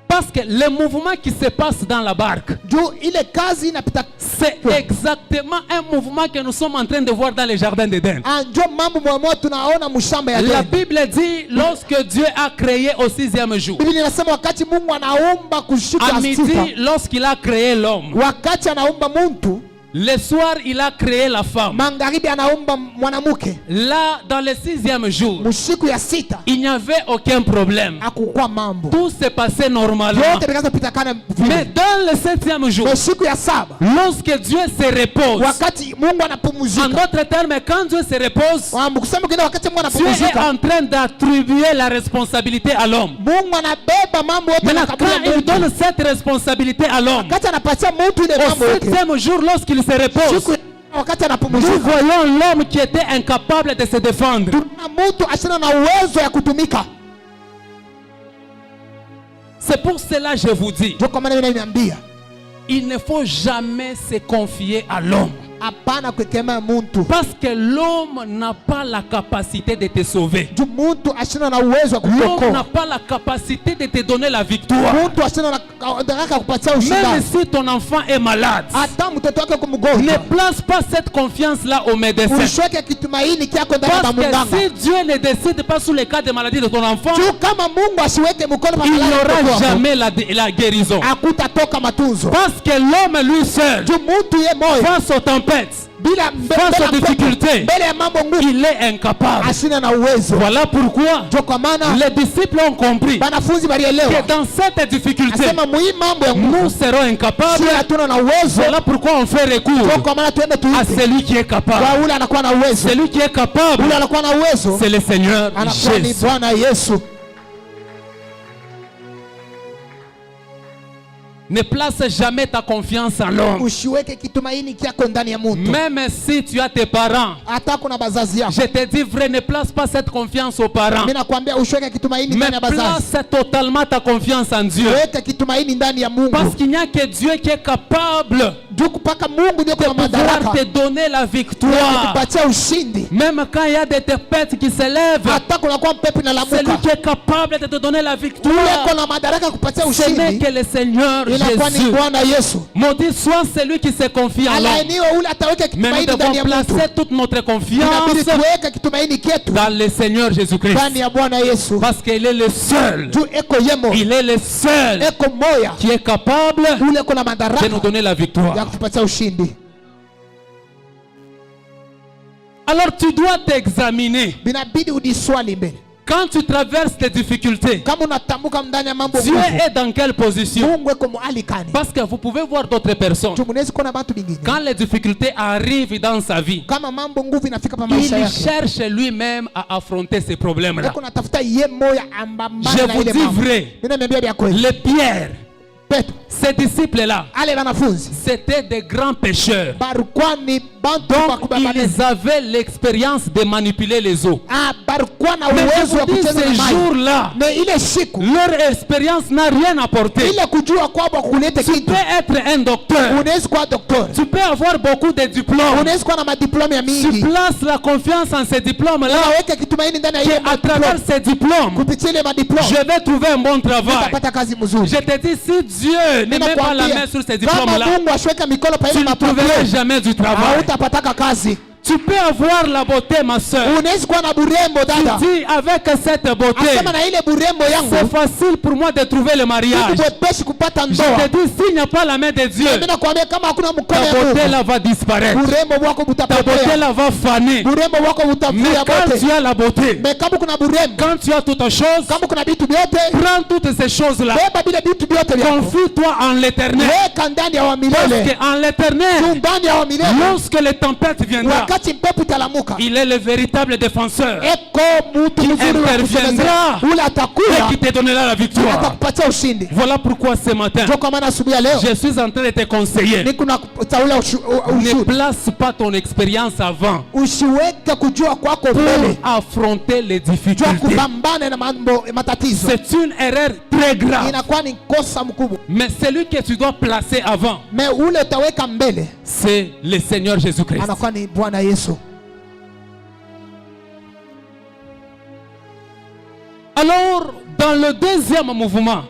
Parce que le mouvement qui se passe dans la barque, Juu ile kazi inapita, c'est exactement un mouvement que nous sommes en train de voir dans les jardins d'Éden. njo mambo mwamoja tunaona mshamba ya La Edeni. Bible dit, lorsque Dieu a créé au 6e jour, Biblia inasema wakati Mungu anaumba kushika à midi, sita, lorsqu'il a créé l'homme, wakati anaumba muntu, le soir, il a créé la femme. magharibi anaumba mwanamke, Là, dans le 6e jour, mshiku ya sita il n'y avait aucun problème. akukua mambo Tout se passait normalement. yote vikaanza pita kana Mais vile. dans le 7e jour, Mshiku ya saba lorsque Dieu se repose, wakati Mungu en anapumzika, d'autres termes, quand Dieu se repose, kusema kile wakati Mungu Dieu est anapumzika, en train d'attribuer la responsabilité à l'homme. Mungu anabeba mambo yote Maintenant, na kabila quand il mtu. donne cette responsabilité à l'homme, Wakati anapatia mtu ile au mambo yote, 7e jour, lorsqu'il se repose, siku wakati nous anapumzika, voyons l'homme qui était incapable de se défendre. tuna mtu asina na uwezo ya kutumika. C'est pour cela que je vous dis, Ndio kwa maana mimi niambia, il ne faut jamais se confier à l'homme. hapana kuekemea mtu. Parce que l'homme n'a pas la capacité de te sauver. Juu mtu asina na uwezo wa L'homme n'a kukuokoa. pas la capacité de te donner la victoire. Mtu asina na daraka kupatia Même ushindi. si ton enfant est malade, Hata mtoto wake ne kumgonjwa, place pas cette confiance-là au médecin. ushweke kitumaini kyako ndani ya Parce que munganga. si Dieu ne décide pas sur les cas de maladie de ton enfant, Juu kama Mungu asiweke mkono il pamoja na mtoto n'aura wako, jamais la guérison. hakutatoka matunzo. Parce que l'homme lui seul, Juu mtu ye moyo face aux tempêtes, bila face aux difficultés, mbele ya mambo ngumu il est incapable. asina na uwezo. Voilà pourquoi Ndio kwa maana les disciples ont compris wanafunzi que walielewa, dans cette difficulté, asema muhii mambo ya nous ngumu serons incapables. si hatuna na uwezo. Voilà pourquoi on fait Ndio recours kwa maana tuende à tuite celui qui est capable. kwa ule anakuwa na uwezo, Celui qui est capable, ule anakuwa na uwezo c'est le Seigneur anakuwa ni Jésus. Bwana Yesu. Ne place jamais ta confiance en l'homme. Usiweke kitumaini kyako ndani ya mtu, Même si tu as tes parents, hata kuna bazazi yako. je te dis vrai, ne place pas cette confiance aux parents. Mimi nakwambia usiweke kitumaini Mais ndani ya bazazi, place totalement ta confiance en Dieu. weka kitumaini ndani ya Mungu. Parce qu'il n'y a que Dieu qui est capable Juu mpaka Mungu ndio de kwa pouvoir madaraka te donner la ya victoire. kupatia ushindi. Même quand il y a des tempêtes qui s'élèvent, Hata kunakuwa mpepo celui inalamuka, qui est capable de te donner la ule victoire, kwa na madaraka kupatia ce n'est ushindi que le Seigneur inakuwa ni Jésus. Bwana Yesu. Maudit soit celui qui se confie en l'homme. Alainiwe ule ataweka Mais nous kitumaini ndani ya devons mtu. placer toute notre Inabidi confiance tuweke kitumaini kyetu dans le Seigneur Jésus-Christ. ndani ya Bwana Yesu. Parce qu'il est le seul, Juu eko yemo, il est le seul eko moya qui est capable ule kuna de nous madaraka donner la ya victoire. kutupatia ushindi. Alors tu dois t'examiner. Binabidi udiswali mbele. Quand tu traverses des difficultés, Kama unatambuka ndani ya mambo Dieu ngumu, est dans quelle position? Mungu eko mahali kani? Parce que vous pouvez voir d'autres personnes. Juu munaweza kuona watu bingine. Quand les difficultés arrivent dans sa vie, Kama mambo nguvu inafika pa il maisha yake, cherche lui-même à affronter ces problèmes-là. eko natafuta ye moya ambambana Je na vous ile dis mambo. vrai, Mimi niambia vya kweli. les pierres Ces disciples-là, c'était des grands pécheurs. Donc, ils avaient l'expérience de manipuler les eaux. Mais je vous dis, ces jours-là, leur expérience n'a rien apporté. Tu peux être un docteur. Tu peux avoir beaucoup de diplômes. Tu places la confiance en ces diplômes-là. À travers ces diplômes, je vais trouver un bon travail. Je te dis, si Dieu ne met pas la main sur ces diplômes-là, tu ne trouveras jamais du travail. Tu peux avoir la beauté, ma soeur. Tu dis, avec cette beauté, c'est facile pour moi de trouver le mariage. Je te dis, s'il n'y a pas la main de Dieu, ta beauté là va disparaître. Ta beauté là va faner. Mais quand tu as la beauté, quand tu as toutes choses, prends toutes ces choses-là. Confie-toi en l'éternel. Parce qu'en l'éternel, lorsque les tempêtes viendront, il est le véritable défenseur qui interviendra et qui te donnera la victoire. Voilà pourquoi ce matin, je suis en train de te conseiller. Ne place pas ton expérience avant pour affronter les difficultés. C'est une erreur très grave. Mais celui que tu dois placer avant, c'est le Seigneur Jésus-Christ. Alors, dans le deuxième mouvement,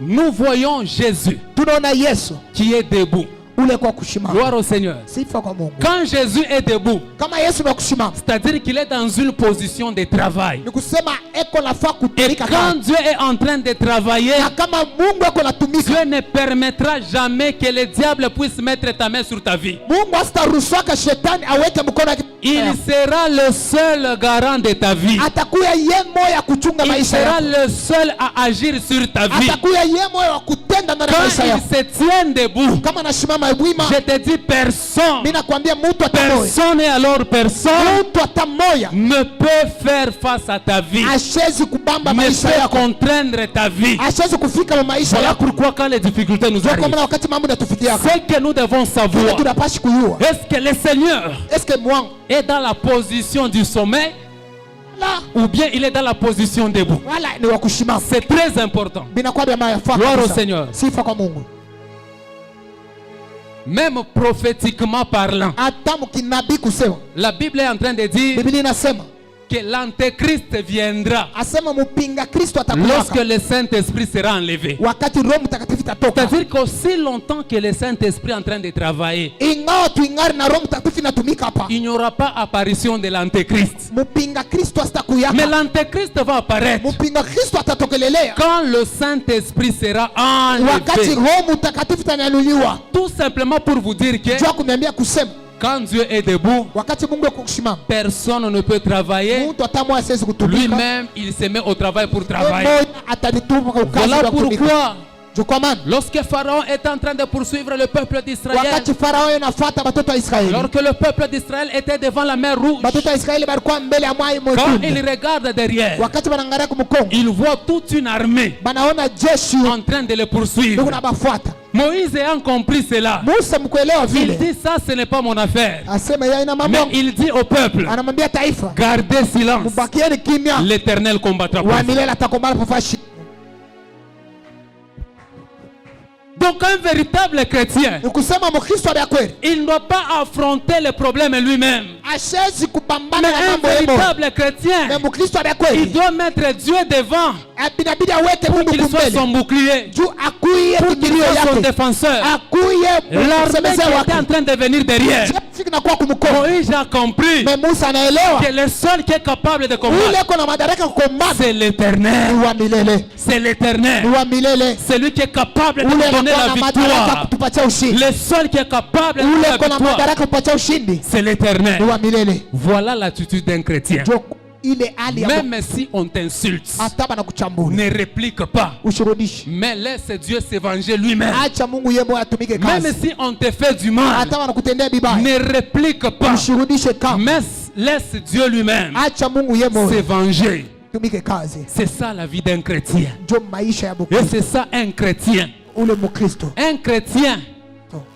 nous voyons Jésus qui est debout. Gloire au Seigneur. Quand Jésus est debout, c'est-à-dire qu'il est dans une position de travail. Et quand Dieu est en train de travailler, Dieu ne permettra jamais que le diable puisse mettre ta main sur ta vie. Il sera le seul garant de ta vie. Il sera le seul à agir sur ta vie. Quand il se tient debout, je te dis, personne et alors personne ne peut faire face à ta vie, ne peut contraindre ta vie. Voilà pourquoi quand les difficultés nous arrivent, c'est que nous devons savoir, est-ce que le Seigneur est dans la position du sommeil ou bien il est dans la position debout? C'est très important. Gloire au Seigneur. Même prophétiquement parlant, la Bible est en train de dire que l'antéchrist viendra lorsque le Saint-Esprit sera enlevé. C'est-à-dire qu'aussi longtemps que le Saint-Esprit est en train de travailler, il n'y aura pas apparition de l'antéchrist. Mais l'antéchrist va apparaître quand le Saint-Esprit sera enlevé. Tout simplement pour vous dire que quand Dieu est debout, personne ne peut travailler. Lui-même, il se met au travail pour travailler. Voilà pourquoi, lorsque Pharaon est en train de poursuivre le peuple d'Israël, lorsque le peuple d'Israël était devant la mer Rouge, quand il regarde derrière, il voit toute une armée en train de le poursuivre. Moïse ayant compris cela, il dit, ça ce n'est pas mon affaire. Mais il dit au peuple, gardez silence, l'Éternel combattra pour vous. Donc un véritable chrétien, il ne doit pas affronter le problème lui-même. Mais un véritable chrétien, il doit mettre Dieu devant pour qu'il soit son bouclier, pour qu'il soit son défenseur. L'armée qui était en train de venir derrière, Moïse a compris que le seul qui est capable de combattre, c'est l'Éternel. C'est l'Éternel. C'est lui qui est capable de donner la victoire. Le seul qui est capable de donner la victoire, c'est l'Éternel. Voilà l'attitude d'un chrétien. Même si on t'insulte, ne réplique pas, mais laisse Dieu se venger lui-même. Même si on te fait du mal, ne réplique pas, mais laisse Dieu lui-même se venger. tumike kazi. C'est ça la vie d'un chrétien. Ndio maisha ya Et Mkristo. c'est ça un chrétien. Ule Mkristo Un chrétien,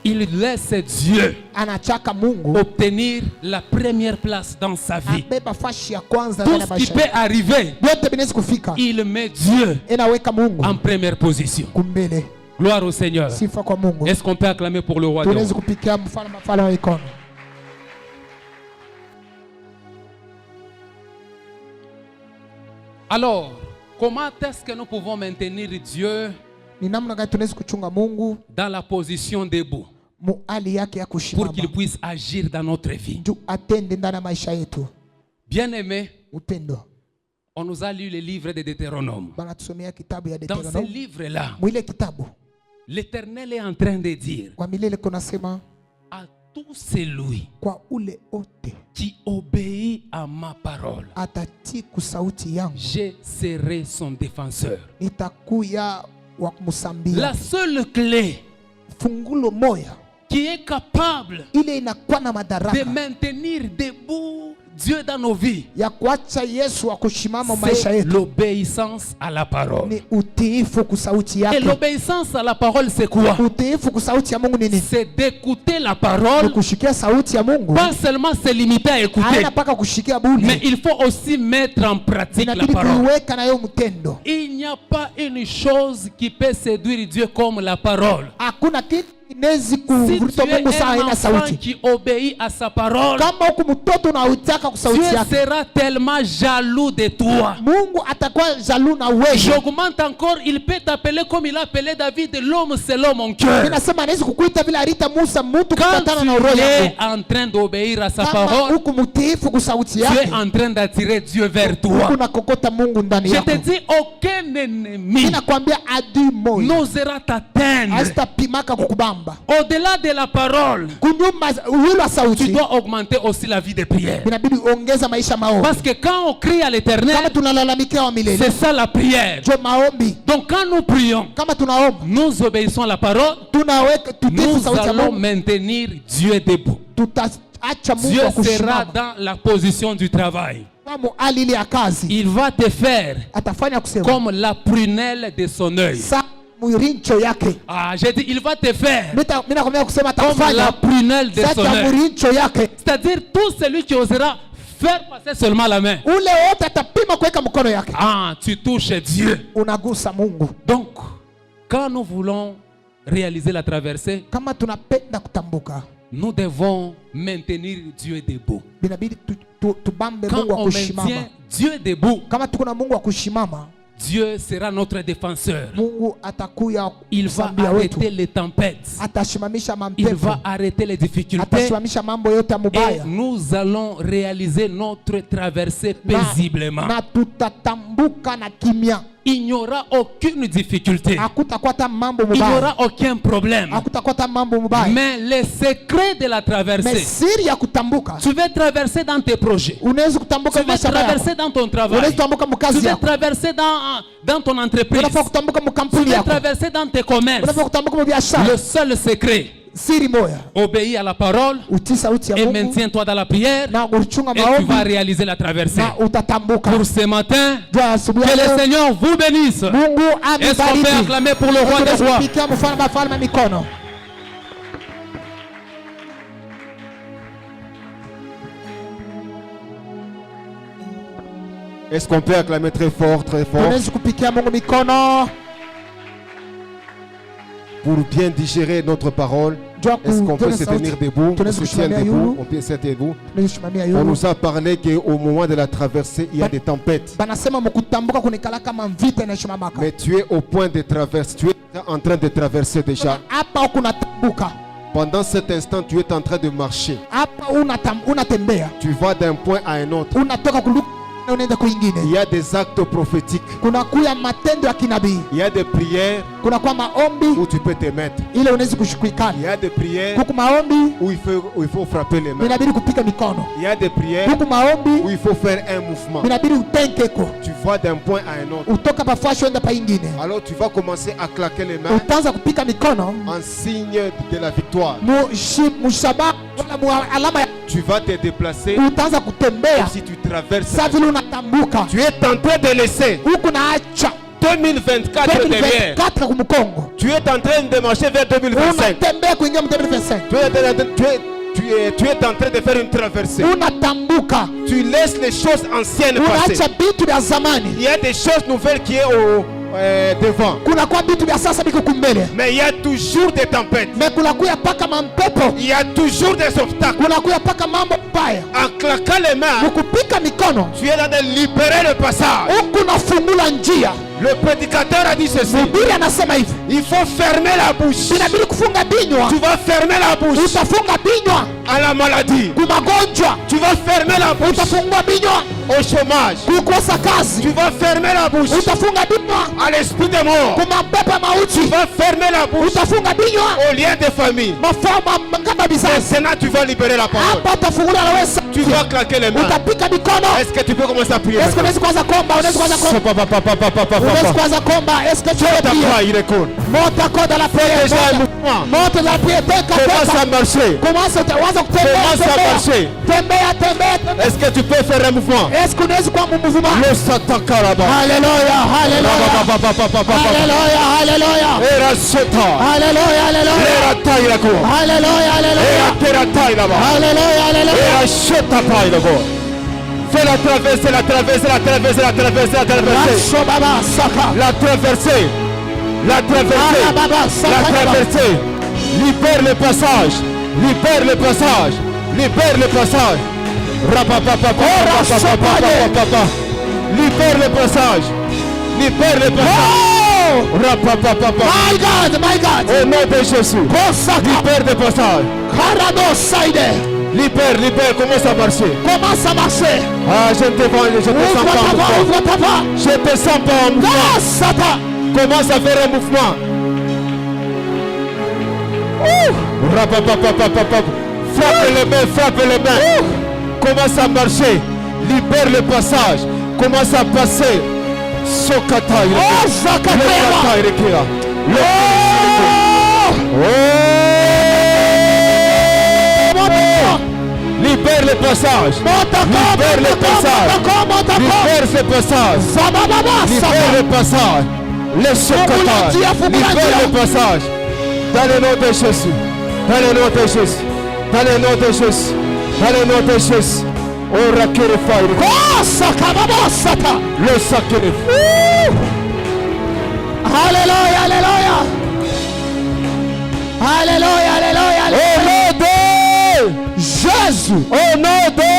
il laisse Dieu anachaka Mungu obtenir la première place dans sa vie. abeba fashi ya kwanza Tout ndani ya ce qui maisha peut yake. arriver, Vyote vinaweza kufika. il met Dieu Inaweka Mungu en première position. kumbele. Gloire au Seigneur. Sifa kwa Mungu. Est-ce qu'on peut acclamer pour le roi des Tunaweza rois? kupikia mfalme wa mikono. Alors, comment est-ce que nous pouvons maintenir Dieu Ni namna gani tunaweza kuchunga Mungu dans la position debout mu hali yake ya pour kushimama qu'il puisse agir dans notre vie? juu atende ndani ya maisha yetu? Bien-aimés, Upendo. on nous a lu le livre de Deutéronome. Banatusomea kitabu ya Dans ce Deuteronome. livre-là, Mwile kitabu l'Éternel est en train de dire kwa milele kunasema à tout celui kwa ule ote qui obéit à ma parole, atatii kusauti yangu je serai son défenseur. nitakuya wa kumsambia. La seule clé Fungulo moya qui est capable ile inakuwa na de madaraka maintenir debout Dieu dans nos vies, ya kuacha Yesu wa kushimama maisha c'est yetu l'obéissance à la parole. ni utiifu kusauti Et yake. l'obéissance à la parole, c'est quoi? Utiifu kusauti ya Mungu ni nini? C'est d'écouter la Ni parole, kushikia sauti ya Mungu. pas seulement se limiter à écouter, Haina paka kushikia mais bure. il faut aussi mettre en pratique la Inabidi parole. kuiweka nayo mtendo. Il n'y a pas une chose qui peut séduire Dieu comme la parole. Hakuna kitu kinawezi Si kuvuta tu es Mungu saa un haina enfant sauti. qui obéit à sa parole, Kama huku mtoto unautaka kusauti Dieu yake, sera tellement jaloux de toi. Mungu atakuwa jaloux na wewe. J'augmente encore, il peut t'appeler comme il a appelé David, l'homme selon mon cœur. Ninasema anaweza kukuita vile alita Musa mtu Quand kufuatana na tu roho es yako. en train d'obéir à sa Kama parole, huku mtiifu kusauti tu es yake, en train d'attirer Dieu vers toi. huku nakokota Mungu ndani Je yako. te dis, aucun ennemi Ninakwambia adui moja n'osera t'atteindre. asitapimaka kukubamba. Au-delà de la parole, Kunyuma yule tu sauti dois augmenter aussi la vie de prière. inabidi ongeza maisha maombi. Parce que quand on crie à Kama l'Éternel, tunalalamikia wa milele, c'est ça la prière. jo maombi. Donc quand nous prions, Kama tunaomba, nous obéissons à la parole, tunaweka tutifu nous sauti ya allons Mungu, maintenir Dieu debout. tutaacha Mungu Dieu wa sera kushimama. dans la position du travail. Kama hali ile ya kazi, Il va te faire atafanya kusema comme la prunelle de son œil. sa murincho yake. Ah, j'ai dit, il va te faire Mimi nakwambia kusema comme la atafanya prunelle de sasa son ya œil. murincho yake. C'est-à-dire tout celui qui osera faire passer seulement la main. Ule wote atapima kuweka mkono yake. Ah, tu touches Dieu. Unagusa Mungu. Donc, quand nous voulons réaliser la traversée, Kama tunapenda kutambuka, nous devons maintenir Dieu debout. binabidi tubambe Quand Mungu wa on kushimama. maintient Dieu debout, Kama tuko na Mungu wa kushimama, Dieu sera notre défenseur. Mungu atakuya Il va kusambia wetu. arrêter les tempêtes. Atashimamisha Il mampepo. va arrêter les difficultés. Atashimamisha mambo yote ya Et mubaya. nous allons réaliser notre traversée paisiblement. Na tutatambuka na kimya. Il n'y aura aucune difficulté. Hakutakuwa hata mambo Il n'y mubaya. aura aucun problème. Hakutakuwa hata mambo mubaya. Mais le secret de la Mais traversée, siri ya kutambuka, tu veux traverser dans tes projets. unaweza kutambuka Tu veux mashamba yako. traverser dans ton travail. Unaweza kutambuka Tu mkazi veux yako. traverser dans ton entreprise. Unafaa kutambuka Tu mkampuni veux yako. traverser dans tes commerces. Unafaa kutambuka mu biashara. Le seul secret, Siri moya, obéis à la parole utii sauti ya et Mungu maintiens-toi dans la prière na uchunga et tu vas maombi réaliser la traversée. na utatambuka. Pour ce matin, Jua asubuhi que ya le leo, Seigneur vous bénisse. Mungu Est-ce qu'on peut amebariki. acclamer pour le roi des Tunaweza rois? kupigia mfalme wa falme mikono. Est-ce qu'on peut acclamer très fort Tunaweza kupigia Mungu mikono. pour bien digérer notre parole? Jua Est-ce qu'on peut kutoa se sauti. tenir debout? On Tunaweza se tient kusimamia debout. yulu. On peut se tenir debout. Tunaweza kusimamia On yulu. nous a parlé qu'au moment de la traversée, il y a des tempêtes. Banasema mkutambuka kunikala kama mvita inashimamaka. Mais tu es au point de traverser. Tu es en train de traverser déjà. Hapa kunatambuka. Pendant cet instant, tu es en train de marcher. Hapa unatembea. Tu vas d'un point à un autre. Unatoka kuluka na unaenda Il kwingine. y a des actes prophétiques. Kuna kuya matendo ya kinabii. Il y a des prières Kuna kwa maombi où tu peux te mettre. ile unaweza kushikikana. Il y a des prières Huku maombi où il faut frapper les mains. inabidi kupika mikono. Il y a des prières Huku maombi où il faut faire un mouvement. inabidi utenkeko. Tu vas d'un point à un autre. Utoka pafashi uenda pa ingine. Alors tu vas commencer à claquer les mains Utaanza kupika mikono en signe de la victoire. mushaba Tu vas te déplacer comme si tu traverses. Tu es en train de laisser 2024 derrière. Tu es en train de marcher vers 2025. Tu es en train de faire une traversée. Tu laisses les choses anciennes passer. Il y a des choses nouvelles qui sont devant. Mais il y a toujours des tempêtes. Il y a toujours des obstacles. En claquant les mains, tu es là de libérer le passage. Le prédicateur a dit ceci: il faut fermer la bouche. Tu vas fermer la bouche à la maladie. Tu vas fermer la bouche au chômage. Tu vas fermer la bouche à l'esprit de mort. Tu vas fermer la bouche au lien de famille. Maintenant tu vas libérer la parole. Tu vas claquer les mains. Est-ce que tu peux commencer à prier? Commence à marcher. Commence à marcher. Est-ce que tu peux faire un mouvement? Le Satakaraba. Alléluia, alléluia. Alléluia, alléluia. Alléluia, alléluia. Alléluia, alléluia. Fais la traversée, la traversée, la traversée, la traversée, la traversée. La traversée. La traversée. La traversée. Libère le passage. Libère le passage. Libère le passage. Libère le passage. Libère le passage. My God, my God. Au nom de Jésus. Libère le passage. Libère, libère, commence à marcher. Commence à marcher. Ah, je te sens pas en mouvement. Je te sens pas en mouvement. Commence à faire un mouvement. Frappe les mains, frappe les mains. Commence à marcher. Libère le passage. Commence à passer. Sokata. Libère le passage. Libère le passage. Libère ce passage. Libère le passage. Le Sokata. Libère le passage. Dans le nom de Jésus. Dans le nom de Jésus. Dans le nom de Jésus. Dans le nom de Jésus. Oh, Rakirifai. Le sacrifice. Alléluia, alléluia. Alléluia, alléluia. Au nom de Jésus. Au nom de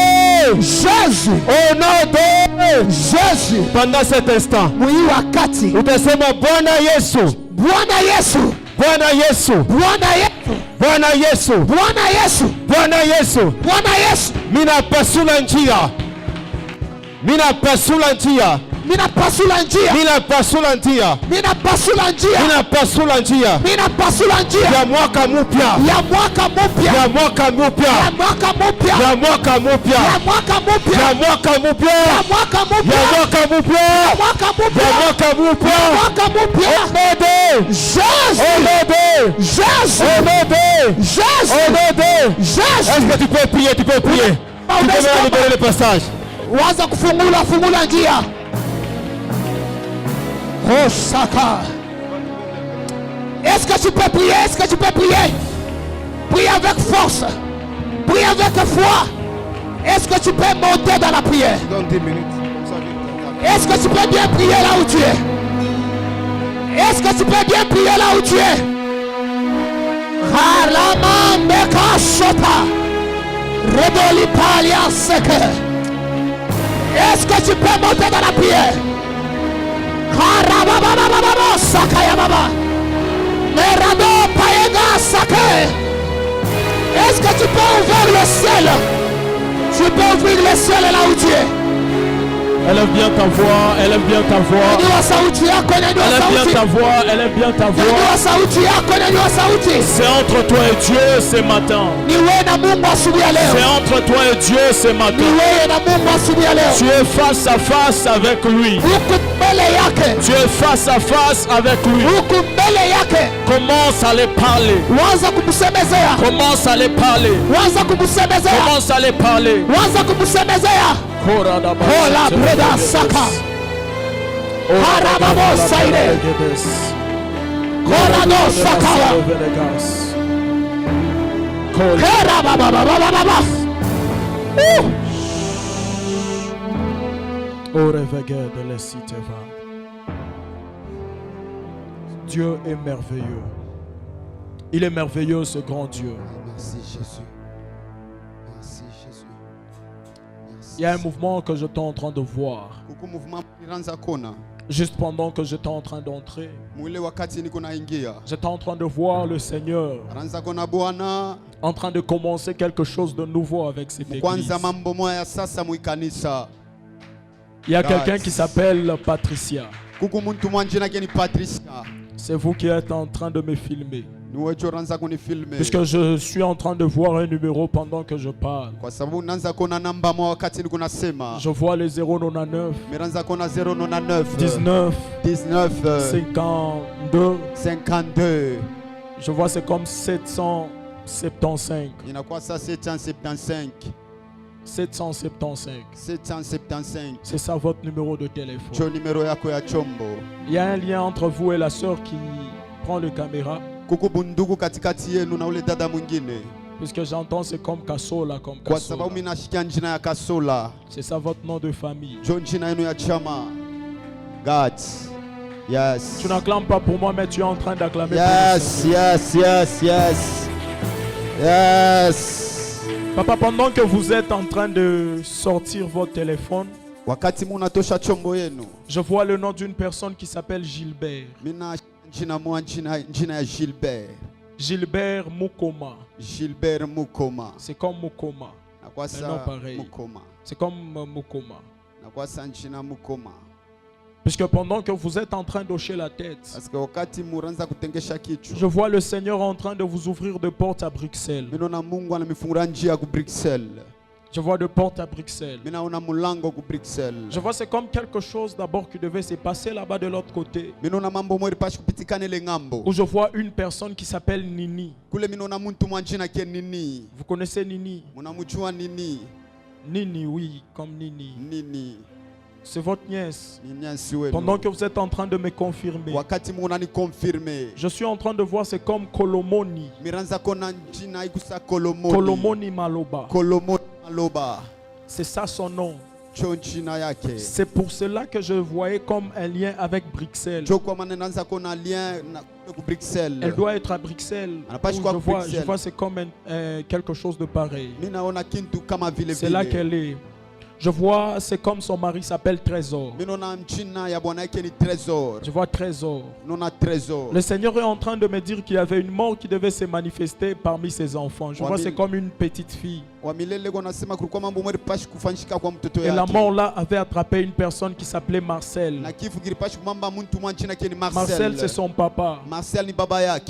Jésus. Au nom de Jésus. Pendant cet instant, utasema Bwana Yesu. Bwana Yesu. Bwana Yesu. Bwana Yesu. Bwana Yesu. Bwana Yesu. Bwana Yesu. Bwana Yesu. Mina pasula njia. Mina pasula njia. Mina pasula njia. Mina pasula njia. Mina pasula njia. Mina pasula njia. Mina pasula njia. Ya mwaka mpya. Ya mwaka mpya. Ya mwaka mpya. Ya mwaka mpya. Ya mwaka mpya. Ya mwaka mpya. Ya mwaka mpya. Ya mwaka mpya. Ya mwaka mpya. Ya mwaka mpya. Ya mwaka mpya. Ya mwaka mpya. Jésus. Au nom de Jésus. Au nom de Jésus. Au nom de Jésus. Est-ce que tu peux prier? Tu peux prier. Tu peux même libérer le passage. Waza kufungula fungula njia. Oh Saka. Est-ce que tu peux prier? Est-ce que tu peux prier? Prie avec force. Prie avec foi. Est-ce que tu peux monter dans la prière? Donne 10 minutes. Est-ce que tu peux bien prier là où tu es? Est-ce que tu peux bien prier là où tu es? Haramambeka Shota. Redoli Palia Seke. Est-ce que tu peux monter dans la prière? Harabababababa Sakayababa. Merado Paega Sake. Est-ce que tu peux ouvrir le ciel? Tu peux ouvrir le ciel là où tu es. Élève bien ta voix, élève bien ta voix. Élève bien ta voix, élève bien ta voix. C'est entre toi et Dieu ce matin. C'est entre toi et Dieu ce matin. Tu es face à face avec lui. Tu es face à face avec lui. Commence à les parler. Commence à les parler. Commence à les parler. Hola breda saka. Harababo saide. Korado saka. Harababa. Dieu est merveilleux. Il est merveilleux, ce grand Dieu. Merci Jésus. Merci Jésus. Il y a un mouvement que j'étais en train de voir. Juste pendant que j'étais en train d'entrer, j'étais en train de voir le Seigneur en train de commencer quelque chose de nouveau avec cette église. Il y a quelqu'un qui s'appelle Patricia. C'est vous qui êtes en train de me filmer. Puisque je suis en train de voir un numéro pendant que je parle. Je vois les 099 19 52. Je vois c'est comme 775. 775. C'est ça votre numéro de téléphone. Il y a un lien entre vous et la sœur qui prend le caméra. Puisque j'entends c'est comme Kasola, comme Kasola. C'est ça votre nom de famille. God. Yes. Tu n'acclames pas pour moi, mais tu es en train d'acclamer pour Yes. Papa, pendant que vous êtes en train de sortir votre téléphone, je vois le nom d'une personne qui s'appelle Gilbert. Gilbert Mukoma. Gilbert Mukoma. C'est comme Mukoma. Un nom pareil. C'est comme Mukoma. Puisque pendant que vous êtes en train d'hocher la tête, je vois le Seigneur en train de vous ouvrir de portes à Bruxelles. Je vois de portes à Bruxelles. Je vois c'est comme quelque chose d'abord qui devait se passer là-bas de l'autre côté. Où je vois une personne qui s'appelle Nini. Vous connaissez Nini? Nini, oui, comme Nini. C'est votre nièce. Pendant que vous êtes en train de me confirmer, je suis en train de voir c'est comme Kolomoni. Kolomoni Maloba. C'est ça son nom. C'est pour cela que je voyais comme un lien avec Bruxelles. Elle doit être à Bruxelles. Je vois c'est comme quelque chose de pareil. C'est là qu'elle est. Je vois, c'est comme son mari s'appelle Trésor. Je vois Trésor. Le Seigneur est en train de me dire qu'il y avait une mort qui devait se manifester parmi ses enfants. Je vois, c'est comme une petite fille. Et la mort là avait attrapé une personne qui s'appelait Marcel. Marcel, c'est son papa.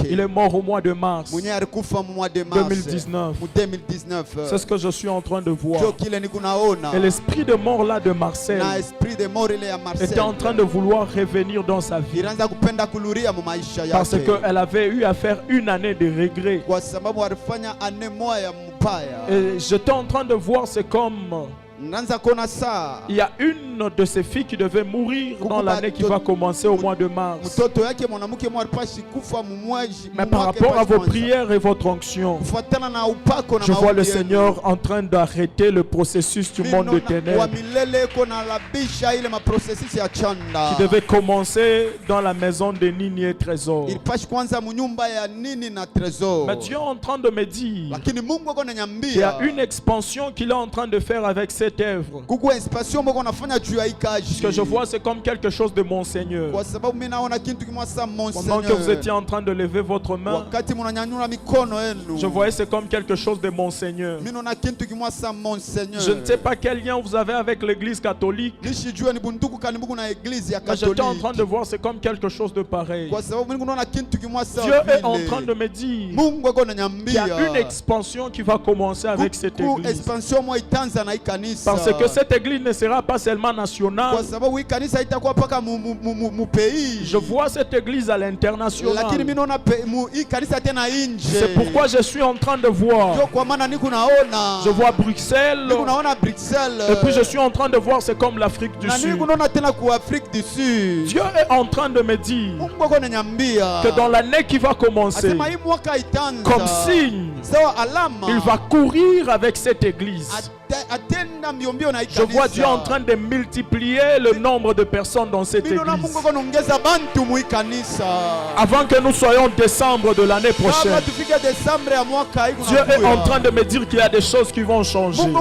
Il est mort au mois de mars 2019. C'est ce que je suis en train de voir. Et l'esprit de mort là de Marcel était en train de vouloir revenir dans sa vie. Parce qu'elle avait eu à faire une année de regret. Et j'étais en train de voir, c'est comme il y a une de ces filles qui devait mourir dans l'année qui va commencer au mois de mars. Mais par rapport à vos prières et votre onction, je vois le Seigneur en train d'arrêter le processus du monde de ténèbres qui devait commencer dans la maison de Nini et Trésor. Mais Dieu est en train de me dire qu'il y a une expansion qu'il est en train de faire avec cette œuvre. Ce que je vois, c'est comme quelque chose de mon Seigneur. Pendant que vous étiez en train de lever votre main, je voyais c'est comme quelque chose de mon Seigneur. Je ne sais pas quel lien vous avez avec l'église catholique, mais j'étais en train de voir c'est comme quelque chose de pareil. Dieu est en train de me dire qu'il y a une expansion qui va commencer avec cette église. Parce que cette église ne sera pas seulement nationale. Je vois cette église à l'international. C'est pourquoi je suis en train de voir. Je vois Bruxelles. Et puis je suis en train de voir, c'est comme l'Afrique du Sud. Dieu est en train de me dire que dans l'année qui va commencer, comme signe, il va courir avec cette église. Je vois Dieu en train de multiplier le nombre de personnes dans cette église. Avant que nous soyons décembre de l'année prochaine, Dieu est en train de me dire qu'il y a des choses qui vont changer. Dieu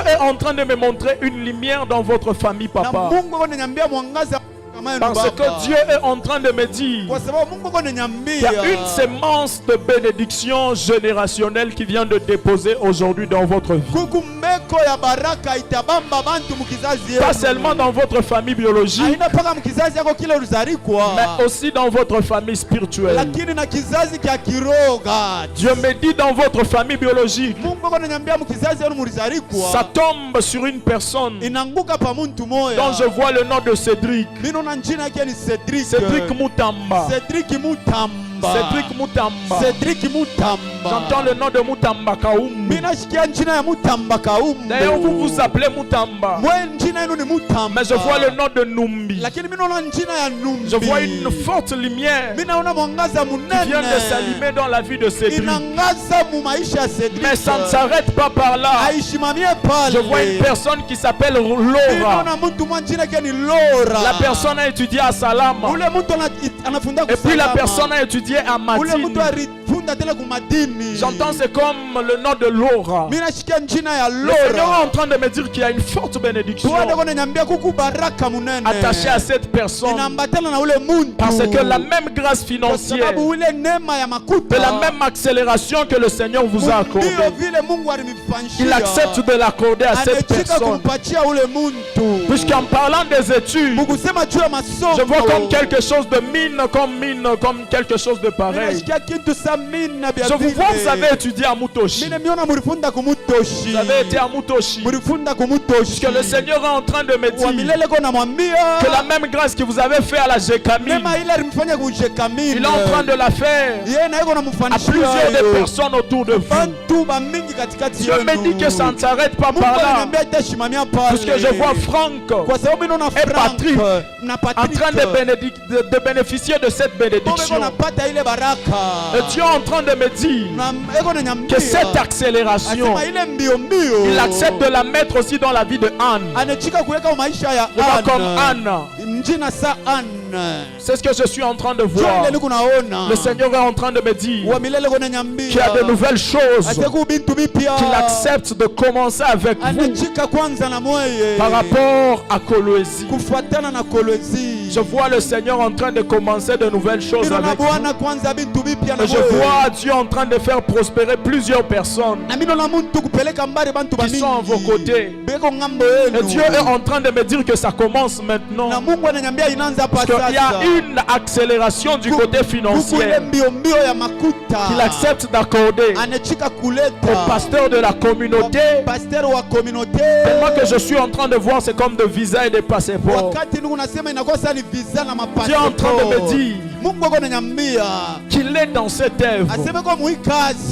est en train de me montrer une lumière dans votre famille, papa. Parce que Dieu est en train de me dire qu'il y a une sémence de bénédiction générationnelle qui vient de déposer aujourd'hui dans votre vie. Pas seulement dans votre famille biologique, mais aussi dans votre famille spirituelle. Dieu me dit dans votre famille biologique, ça tombe sur une personne dont je vois le nom de Cédric. Cédric Mutamba. J'entends le nom de Mutamba Kaum. D'ailleurs, vous vous appelez Mutamba. Mais je vois le nom de Numbi. Je vois une forte lumière qui vient de s'allumer dans la vie de Cédric. Mais ça ne s'arrête pas par là. Je vois une personne qui s'appelle Laura. La personne a étudié à Salama. Et puis la personne a étudié à Matine. J'entends c'est comme le nom de Laura. Le Seigneur est en train de me dire qu'il y a une forte bénédiction attachée à cette personne. Parce que la même grâce financière et la même accélération que le Seigneur vous a accordée, il accepte de l'accorder à cette personne. Puisqu'en parlant des études, je vois comme quelque chose de mine, comme quelque chose de pareil. Je vous vois, vous avez étudié à Mutoshi. Vous avez été à Mutoshi. Puisque le Seigneur est en train de me dire que la même grâce que vous avez fait à la Gécamine, il est en train de la faire à plusieurs des personnes autour de vous. Dieu me dit que ça ne s'arrête pas par là. Puisque je vois Franck et Patrick en train de bénéficier de cette bénédiction. Et Dieu est en train de me dire que cette accélération, il accepte de la mettre aussi dans la vie de Anne. Comme Anne. C'est ce que je suis en train de voir. Le Seigneur est en train de me dire qu'il y a de nouvelles choses qu'il accepte de commencer avec vous par rapport à Coloésie. Je vois le Seigneur en train de commencer de nouvelles choses avec vous. Et je vois Dieu en train de faire prospérer plusieurs personnes qui sont à vos côtés. Et Dieu est en train de me dire que ça commence maintenant. Parce qu'il y a une accélération du côté financier qu'il accepte d'accorder au pasteur de la communauté. Tellement que je suis en train de voir, c'est comme des visas et des passeports. Dieu est en train de me dire qu'il est dans cette œuvre.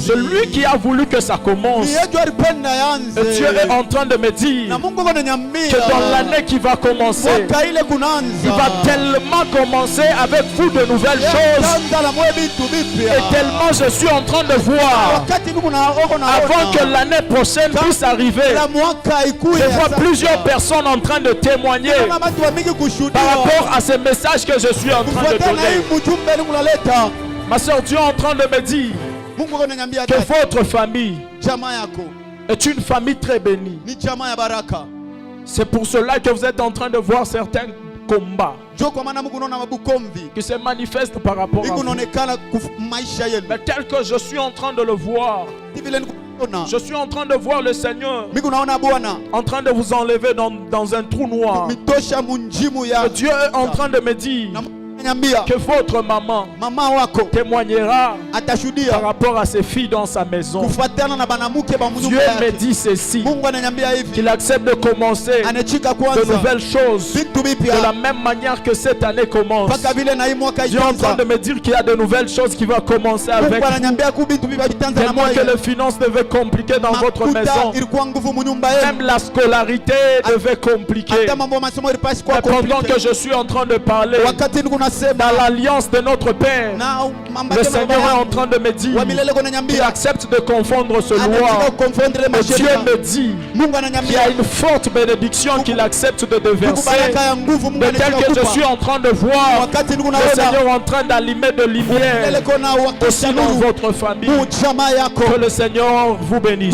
Celui qui a voulu que ça commence. Et Dieu est en train de me dire que dans l'année qui va commencer, il va tellement commencer avec vous de nouvelles choses. Et tellement je suis en train de voir, avant que l'année prochaine puisse arriver, je vois plusieurs personnes en train de témoigner par rapport à ces messages que je suis en train de donner. Ma soeur, Dieu est en train de me dire que votre famille est une famille très bénie. C'est pour cela que vous êtes en train de voir certains combats qui se manifestent par rapport à vous. Mais tel que je suis en train de le voir, je suis en train de voir le Seigneur en train de vous enlever dans un trou noir. Dieu est en train de me dire que votre maman témoignera par rapport à ses filles dans sa maison. Dieu me dit ceci, qu'il accepte de commencer de nouvelles choses de la même manière que cette année commence. Dieu est en train de me dire qu'il y a de nouvelles choses qui vont commencer avec vous. Tellement que les finances devaient compliquer dans votre maison. Même la scolarité devait compliquer. Mais pendant que je suis en train de parler dans l'alliance de notre Père, le Seigneur est en train de me dire qu'il accepte de confondre ce loir. Et Dieu me dit qu'il y a une forte bénédiction qu'il accepte de déverser. De tel que je suis en train de voir le Seigneur en train d'allumer de lumière aussi dans votre famille. Que le Seigneur vous bénisse.